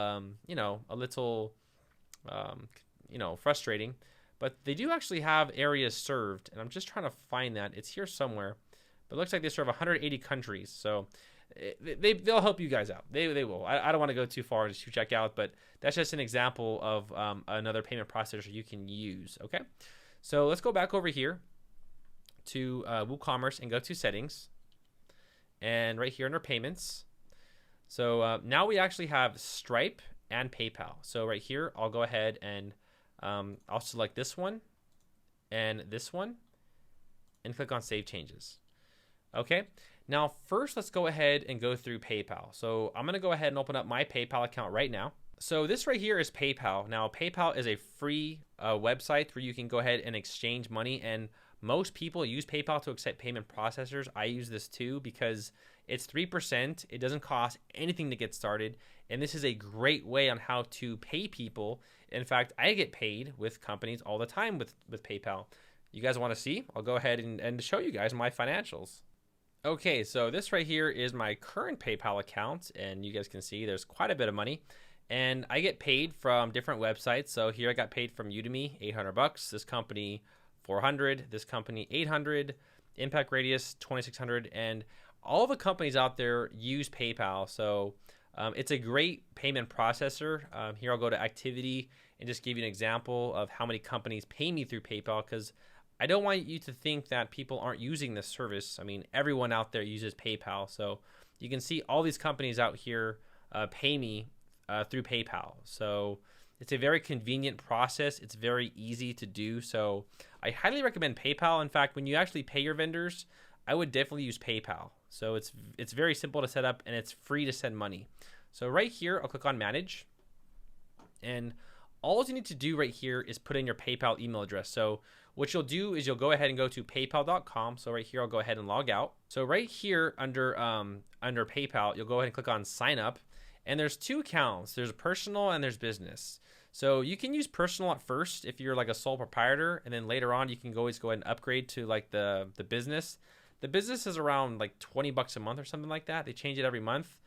frustrating. But they do actually have areas served, and I'm just trying to find that. It's here somewhere, but it looks like they serve 180 countries. So they'll help you guys out. They will. I don't want to go too far to check out, but that's just an example of another payment processor you can use. Okay, so let's go back over here to WooCommerce and go to settings, and right here under payments. So now we actually have Stripe and PayPal. So right here, I'll go ahead and I'll select this one and this one and click on Save Changes. Okay, now first let's go ahead and go through PayPal. So I'm gonna go ahead and open up my PayPal account right now. So this right here is PayPal. Now PayPal is a free website where you can go ahead and exchange money, and most people use PayPal to accept payment processors. I use this too because it's 3%. It doesn't cost anything to get started, and this is a great way on how to pay people. In fact, I get paid with companies all the time with PayPal. You guys want to see? I'll go ahead and show you guys my financials. Okay, so this right here is my current PayPal account, and you guys can see there's quite a bit of money. And I get paid from different websites. So here I got paid from Udemy, $800. This company, $400. This company, $800. Impact Radius, $2,600. And all the companies out there use PayPal. So it's a great payment processor. Here I'll go to activity and just give you an example of how many companies pay me through PayPal, because I don't want you to think that people aren't using this service. I mean, everyone out there uses PayPal. So you can see all these companies out here pay me through PayPal. So it's a very convenient process. It's very easy to do. So I highly recommend PayPal. In fact, when you actually pay your vendors, I would definitely use PayPal. So it's very simple to set up, and it's free to send money. So right here, I'll click on Manage. And all you need to do right here is put in your PayPal email address. So what you'll do is you'll go ahead and go to paypal.com. So right here, I'll go ahead and log out. So right here under PayPal, you'll go ahead and click on Sign Up. And there's two accounts. There's personal and there's business. So you can use personal at first if you're like a sole proprietor, and then later on you can always go ahead and upgrade to like the business. The business is around like $20 a month or something like that. They change it every month.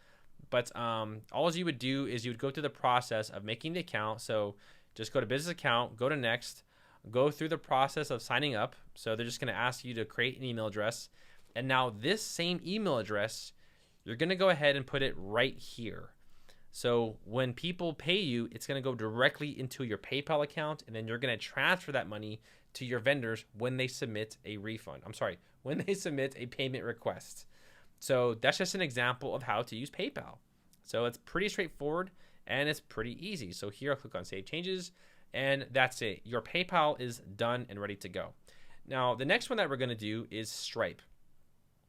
But all you would do is you would go through the process of making the account. So just go to business account, go to next, go through the process of signing up. So they're just going to ask you to create an email address. And now this same email address, you're going to go ahead and put it right here. So when people pay you, it's going to go directly into your PayPal account, and then you're going to transfer that money to your vendors when they submit a refund. I'm sorry, when they submit a payment request. So that's just an example of how to use PayPal. So it's pretty straightforward and it's pretty easy. So here I'll click on Save Changes, and that's it. Your PayPal is done and ready to go. Now, the next one that we're going to do is Stripe.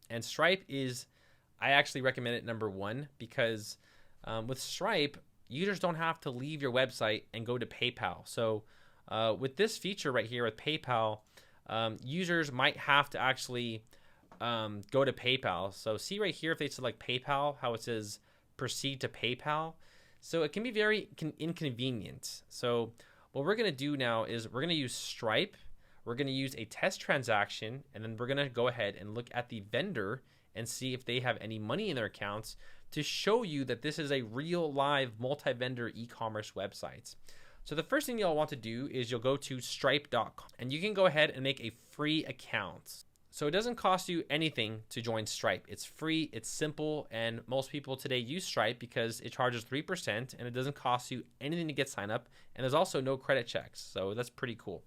And Stripe is, I actually recommend it number one, because with Stripe, users don't have to leave your website and go to PayPal. So with this feature right here with PayPal, users might have to actually go to PayPal. So see right here, if they select PayPal, how it says proceed to PayPal. So it can be very inconvenient. So what we're going to do now is we're going to use Stripe. We're going to use a test transaction, and then we're going to go ahead and look at the vendor and see if they have any money in their accounts, to show you that this is a real live multi-vendor e-commerce website. So the first thing you'll want to do is you'll go to stripe.com, and you can go ahead and make a free account. So it doesn't cost you anything to join Stripe. It's free, it's simple, and most people today use Stripe because it charges 3% and it doesn't cost you anything to get signed up, and there's also no credit checks. So that's pretty cool.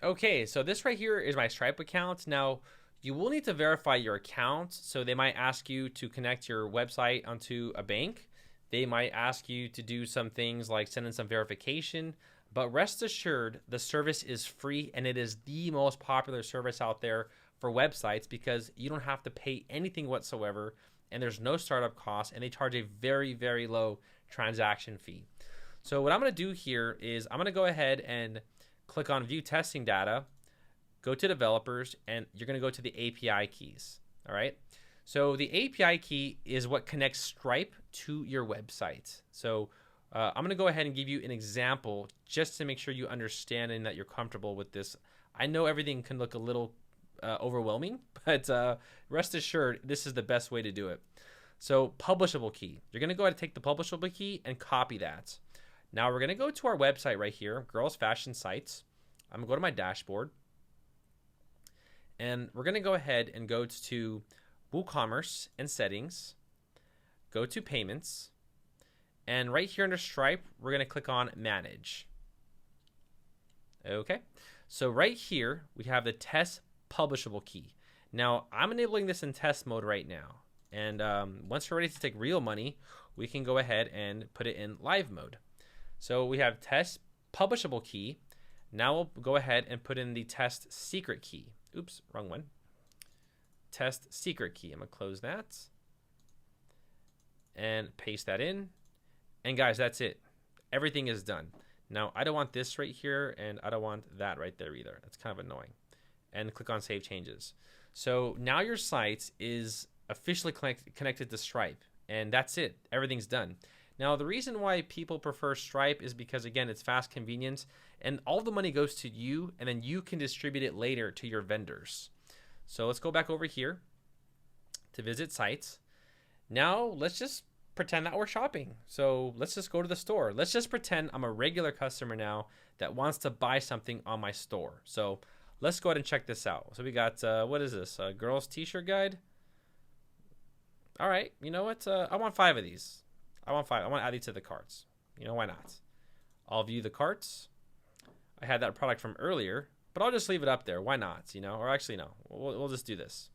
Okay, so this right here is my Stripe account. Now, you will need to verify your account. So they might ask you to connect your website onto a bank. They might ask you to do some things like send in some verification, but rest assured the service is free, and it is the most popular service out there for websites because you don't have to pay anything whatsoever, and there's no startup costs, and they charge a very, very low transaction fee. So what I'm going to do here is I'm going to go ahead and click on View Testing Data, go to Developers, and you're going to go to the API keys. All right. So the API key is what connects Stripe to your website. So I'm going to go ahead and give you an example just to make sure you understand and that you're comfortable with this. I know everything can look a little overwhelming, but rest assured, this is the best way to do it. So publishable key, you're going to go ahead and take the publishable key and copy that. Now we're going to go to our website right here, Girls Fashion Sites. I'm going to go to my dashboard, and we're going to go ahead and go to WooCommerce and Settings, go to Payments, and right here under Stripe, we're going to click on Manage. Okay, so right here, we have the test publishable key. Now, I'm enabling this in test mode right now. And once we're ready to take real money, we can go ahead and put it in live mode. So we have test publishable key. Now we'll go ahead and put in the test secret key. Oops, wrong one. Test secret key. I'm going to close that and paste that in. And guys, that's it. Everything is done. Now, I don't want this right here, and I don't want that right there either. That's kind of annoying. And click on Save Changes. So now your site is officially connected to Stripe, and that's it. Everything's done. Now, the reason why people prefer Stripe is because, again, it's fast, convenient, and all the money goes to you, and then you can distribute it later to your vendors. So let's go back over here to visit sites. Now, let's just pretend that we're shopping. So let's just go to the store. Let's just pretend I'm a regular customer now that wants to buy something on my store. So let's go ahead and check this out. So we got, what is this? A girl's t-shirt guide. All right, you know what? I want 5 of these. I want 5. I want to add these to the carts. You know, why not? I'll view the carts. I had that product from earlier, but I'll just leave it up there. Why not? You know, or actually, no. We'll just do this.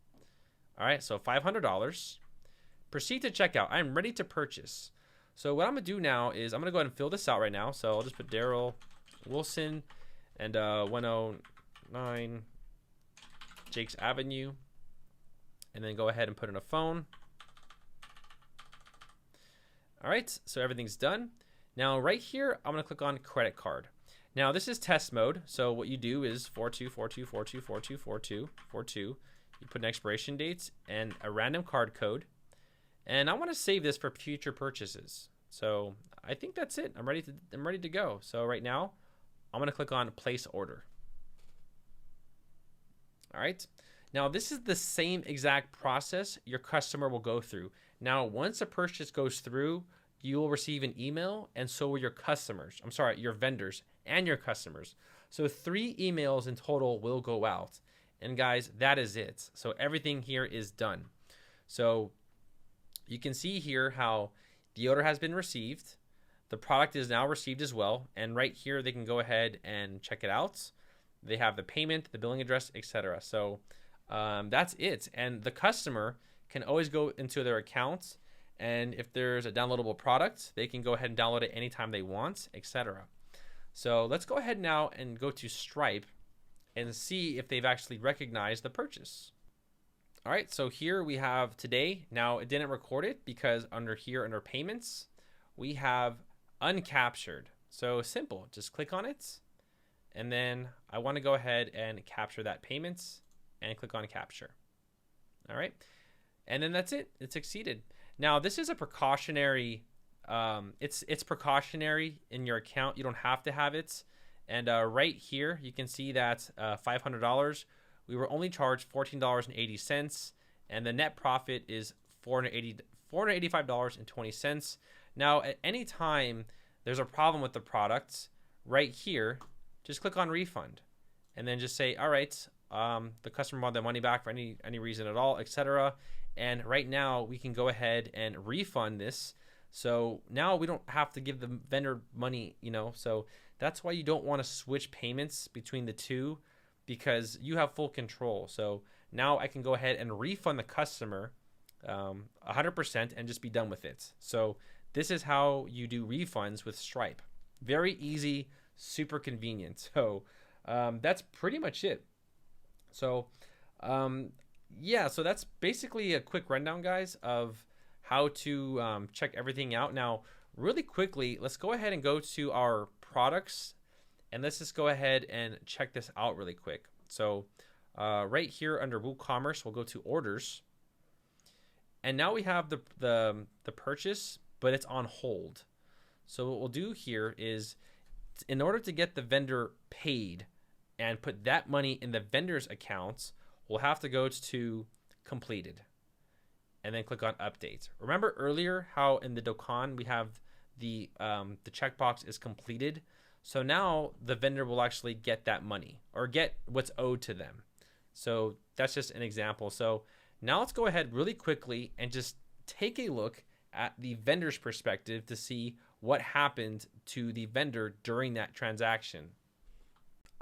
All right, so $500. Proceed to checkout. I'm ready to purchase. So what I'm going to do now is I'm going to go ahead and fill this out right now. So I'll just put Darrel Wilson and 109 Jake's Avenue. And then go ahead and put in a phone. All right, so everything's done. Now right here, I'm going to click on credit card. Now this is test mode. So what you do is 424242424242. You put an expiration date and a random card code. And I want to save this for future purchases. So I think that's it. I'm ready to go. So right now, I'm going to click on place order. All right. Now this is the same exact process your customer will go through. Now, once a purchase goes through, you will receive an email, and so will your customers. I'm sorry, your vendors and your customers. So 3 emails in total will go out. And guys, that is it. So everything here is done. So you can see here how the order has been received. The product is now received as well. And right here, they can go ahead and check it out. They have the payment, the billing address, etc. So that's it. And the customer can always go into their accounts. And if there's a downloadable product, they can go ahead and download it anytime they want, etc. So let's go ahead now and go to Stripe and see if they've actually recognized the purchase. All right, so here we have today. Now it didn't record it because under payments, we have uncaptured. So simple, just click on it. And then I want to go ahead and capture that payments and click on capture. All right. And then that's it. It's succeeded. Now this is a precautionary, it's precautionary in your account. You don't have to have it. And right here, you can see that $500, we were only charged $14.80, and the net profit is $485.20. Now, at any time there's a problem with the product, right here, just click on refund, and then just say, all right, the customer wanted their money back for any reason at all, etc. And right now we can go ahead and refund this. So now we don't have to give the vendor money, you know. So that's why you don't want to switch payments between the two, because you have full control. So now I can go ahead and refund the customer 100% and just be done with it. So this is how you do refunds with Stripe. Very easy, super convenient. So that's pretty much it. So yeah, so that's basically a quick rundown, guys, of how to check everything out. Now, really quickly, let's go ahead and go to our products, and let's just go ahead and check this out really quick. So right here under WooCommerce, we'll go to orders, and now we have the purchase, but it's on hold. So what we'll do here is, in order to get the vendor paid and put that money in the vendor's accounts, we'll have to go to completed and then click on update. Remember earlier how in the Dokan we have the checkbox is completed. So now the vendor will actually get that money or get what's owed to them. So that's just an example. So now let's go ahead really quickly and just take a look at the vendor's perspective to see what happened to the vendor during that transaction.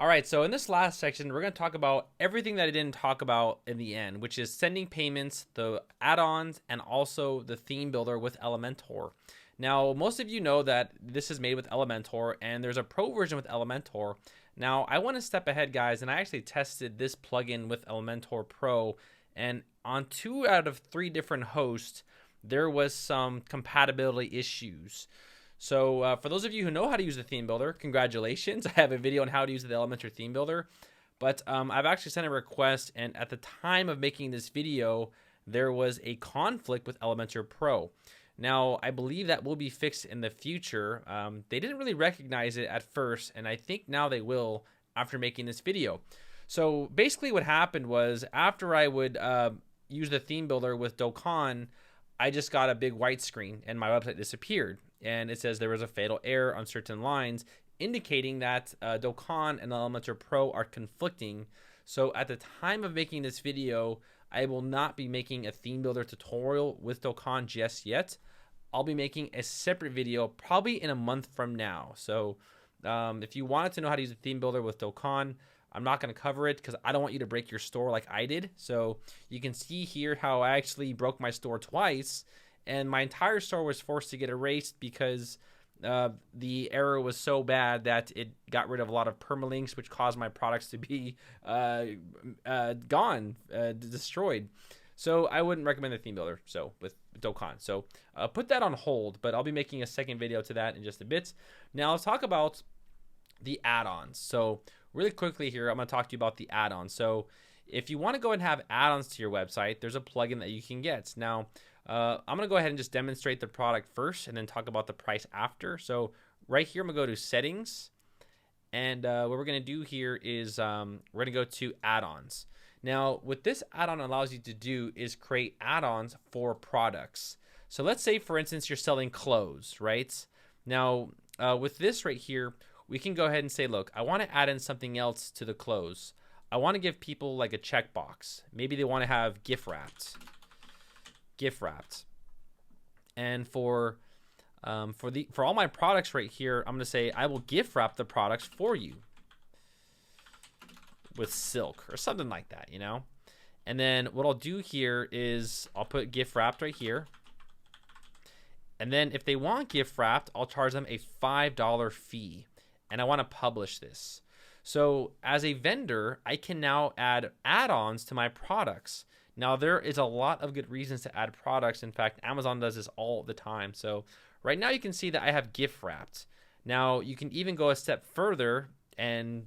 All right, so in this last section, we're going to talk about everything that I didn't talk about in the end, which is sending payments, the add-ons, and also the theme builder with Elementor. Now, most of you know that this is made with Elementor, and there's a pro version with Elementor. Now, I want to step ahead, guys, and I actually tested this plugin with Elementor Pro, and on 2 out of 3 different hosts, there was some compatibility issues. So for those of you who know how to use the theme builder, congratulations. I have a video on how to use the Elementor theme builder. But I've actually sent a request, and at the time of making this video, there was a conflict with Elementor Pro. Now, I believe that will be fixed in the future. They didn't really recognize it at first, and I think now they will after making this video. So basically what happened was after I would use the theme builder with Dokan, I just got a big white screen and my website disappeared. And it says there was a fatal error on certain lines, indicating that Dokan and Elementor Pro are conflicting. So at the time of making this video, I will not be making a theme builder tutorial with Dokan just yet. I'll be making a separate video probably in a month from now. So if you wanted to know how to use a theme builder with Dokan, I'm not going to cover it because I don't want you to break your store like I did. So you can see here how I actually broke my store twice, and my entire store was forced to get erased because the error was so bad that it got rid of a lot of permalinks, which caused my products to be destroyed. So I wouldn't recommend the theme builder with Dokan. So put that on hold, but I'll be making a second video to that in just a bit. Now let's talk about the add-ons. So really quickly here, I'm going to talk to you about the add-ons. So if you want to go and have add-ons to your website, there's a plugin that you can get. Now, I'm going to go ahead and just demonstrate the product first and then talk about the price after. So right here, I'm going to go to settings. And what we're going to do here is we're going to go to add-ons. Now, what this add-on allows you to do is create add-ons for products. So let's say, for instance, you're selling clothes, right? Now, with this right here, we can go ahead and say, look, I want to add in something else to the clothes. I want to give people like a checkbox. Maybe they want to have gift wrapped. And for all my products right here, I'm going to say I will gift wrap the products for you with silk or something like that, you know. And then what I'll do here is I'll put gift wrapped right here. And then if they want gift wrapped, I'll charge them a $5 fee. And I want to publish this. So as a vendor, I can now add add-ons to my products. Now, there is a lot of good reasons to add products. In fact, Amazon does this all the time. So right now you can see that I have gift wrapped. Now, you can even go a step further and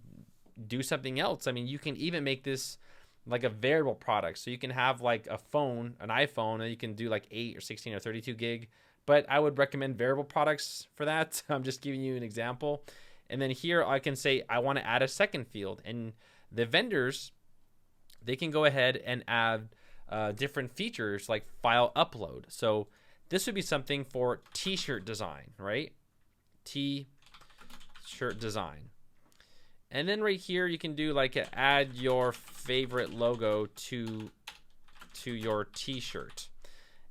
do something else. I mean, you can even make this like a variable product. So you can have like a phone, an iPhone, and you can do like 8 or 16 or 32 gig. But I would recommend variable products for that. I'm just giving you an example. And then here I can say I want to add a second field. And the vendors, they can go ahead and add different features like file upload. So this would be something for t-shirt design, right? T-shirt design. And then right here you can do like add your favorite logo to your t-shirt.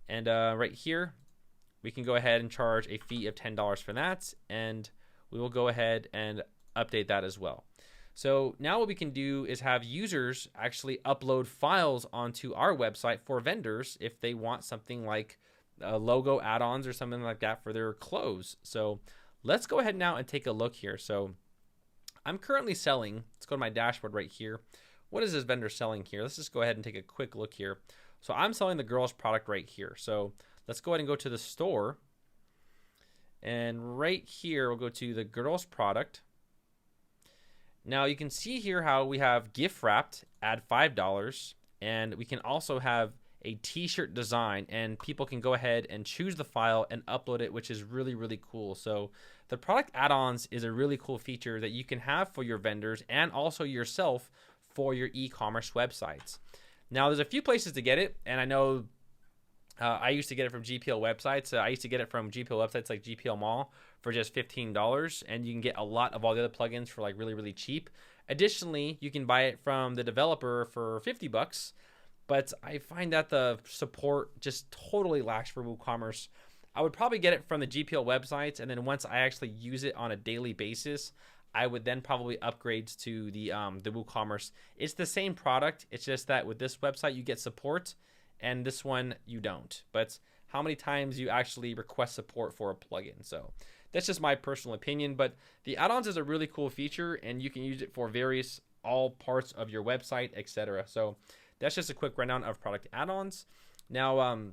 And right here we can go ahead and charge a fee of $10 for that, and we will go ahead and update that as well. So now what we can do is have users actually upload files onto our website for vendors if they want something like logo add-ons or something like that for their clothes. So let's go ahead now and take a look here. So I'm currently selling, let's go to my dashboard right here. What is this vendor selling here? Let's just go ahead and take a quick look here. So I'm selling the girls product right here. So let's go ahead and go to the store. And right here, we'll go to the girls product. Now you can see here how we have gift wrapped, add $5, and we can also have a t-shirt design, and people can go ahead and choose the file and upload it, which is really, really cool. So the product add-ons is a really cool feature that you can have for your vendors and also yourself for your e-commerce websites. Now there's a few places to get it, and I know I used to get it from GPL websites. I used to get it from GPL websites like GPL Mall for just $15, and you can get a lot of all the other plugins for like really, really cheap. Additionally, you can buy it from the developer for $50, but I find that the support just totally lacks for WooCommerce. I would probably get it from the GPL websites, and then once I actually use it on a daily basis, I would then probably upgrade to the WooCommerce. It's the same product. It's just that with this website you get support, and this one you don't. But how many times you actually request support for a plugin? So that's just my personal opinion. But the add-ons is a really cool feature, and you can use it for various all parts of your website, etc. So that's just a quick rundown of product add-ons. Now,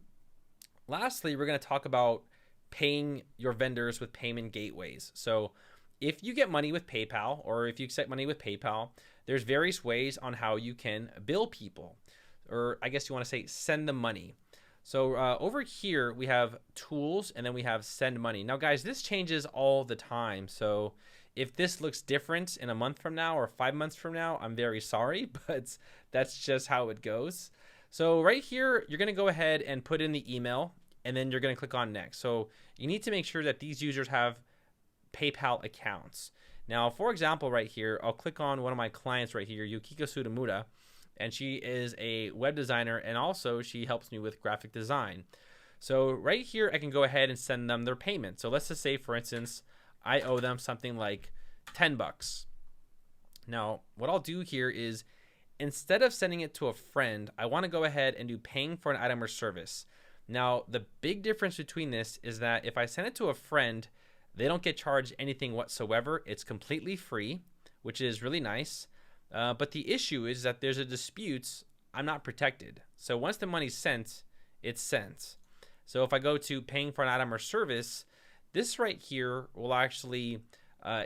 lastly, we're going to talk about paying your vendors with payment gateways. So if you get money with PayPal, or if you accept money with PayPal, there's various ways on how you can bill people, or I guess you want to say send them money. So over here we have tools, and then we have send money. Now guys, this changes all the time. So if this looks different in a month from now or 5 months from now, I'm very sorry, but that's just how it goes. So right here, you're going to go ahead and put in the email, and then you're going to click on next. So you need to make sure that these users have PayPal accounts. Now, for example, right here, I'll click on one of my clients right here, Yukiko Sudamura, and she is a web designer, and also she helps me with graphic design. So right here, I can go ahead and send them their payment. So let's just say, for instance, I owe them something like 10 bucks. Now, what I'll do here is, instead of sending it to a friend, I want to go ahead and do paying for an item or service. Now, the big difference between this is that if I send it to a friend, they don't get charged anything whatsoever. It's completely free, which is really nice. But the issue is that there's a dispute. I'm not protected. So once the money's sent, it's sent. So if I go to paying for an item or service, this right here will actually,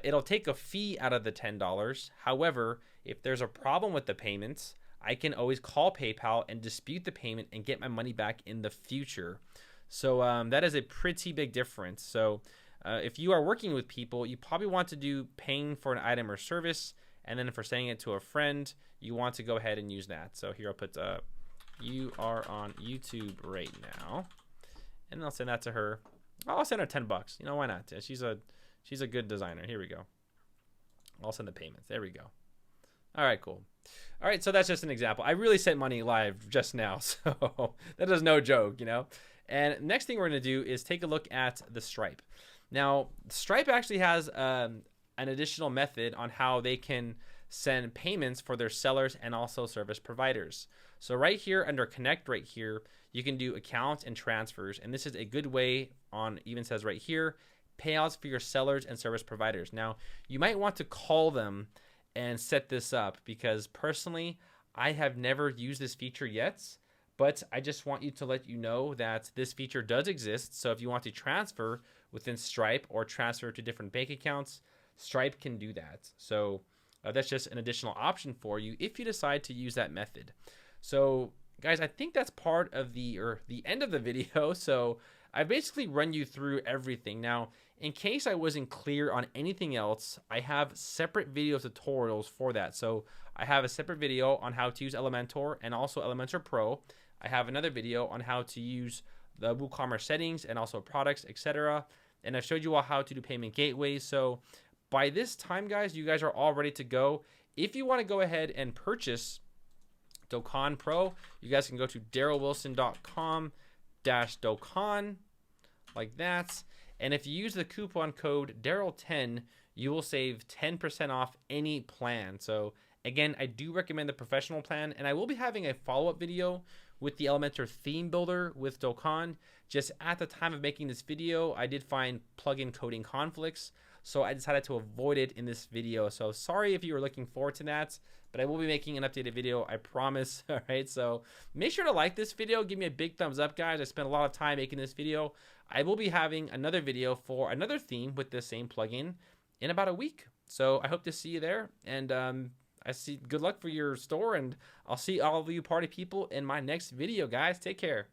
it'll take a fee out of the $10. However, if there's a problem with the payments, I can always call PayPal and dispute the payment and get my money back in the future. So that is a pretty big difference. So if you are working with people, you probably want to do paying for an item or service. And then if we're sending it to a friend, you want to go ahead and use that. So here I'll put, you are on YouTube right now. And I'll send that to her. I'll send her 10 bucks. You know, why not? She's a good designer. Here we go. I'll send the payments. There we go. All right, cool. All right, so that's just an example. I really sent money live just now, so that is no joke, you know. And next thing we're going to do is take a look at the Stripe. Now, Stripe actually has an additional method on how they can send payments for their sellers and also service providers. So right here under Connect right here, you can do accounts and transfers. And this is a good way on, even says right here, payouts for your sellers and service providers. Now, you might want to call them and set this up, because personally, I have never used this feature yet, but I just want you to let you know that this feature does exist. So if you want to transfer within Stripe or transfer to different bank accounts, Stripe can do that. So that's just an additional option for you if you decide to use that method. So guys, I think that's part of the end of the video. So I basically run you through everything. Now, in case I wasn't clear on anything else, I have separate video tutorials for that. So I have a separate video on how to use Elementor and also Elementor Pro. I have another video on how to use the WooCommerce settings and also products, etc. And I've showed you all how to do payment gateways. So by this time, guys, you guys are all ready to go. If you want to go ahead and purchase Dokan Pro, you guys can go to darrelwilson.com/Dokan, like that. And if you use the coupon code Darrel10, you will save 10% off any plan. So again, I do recommend the professional plan, and I will be having a follow-up video with the Elementor theme builder with Dokan. Just at the time of making this video, I did find plugin coding conflicts, so I decided to avoid it in this video. So sorry if you were looking forward to that, but I will be making an updated video, I promise. All right, so make sure to like this video. Give me a big thumbs up, guys. I spent a lot of time making this video. I will be having another video for another theme with the same plugin in about a week. So I hope to see you there. And good luck for your store, and I'll see all of you party people in my next video, guys. Take care.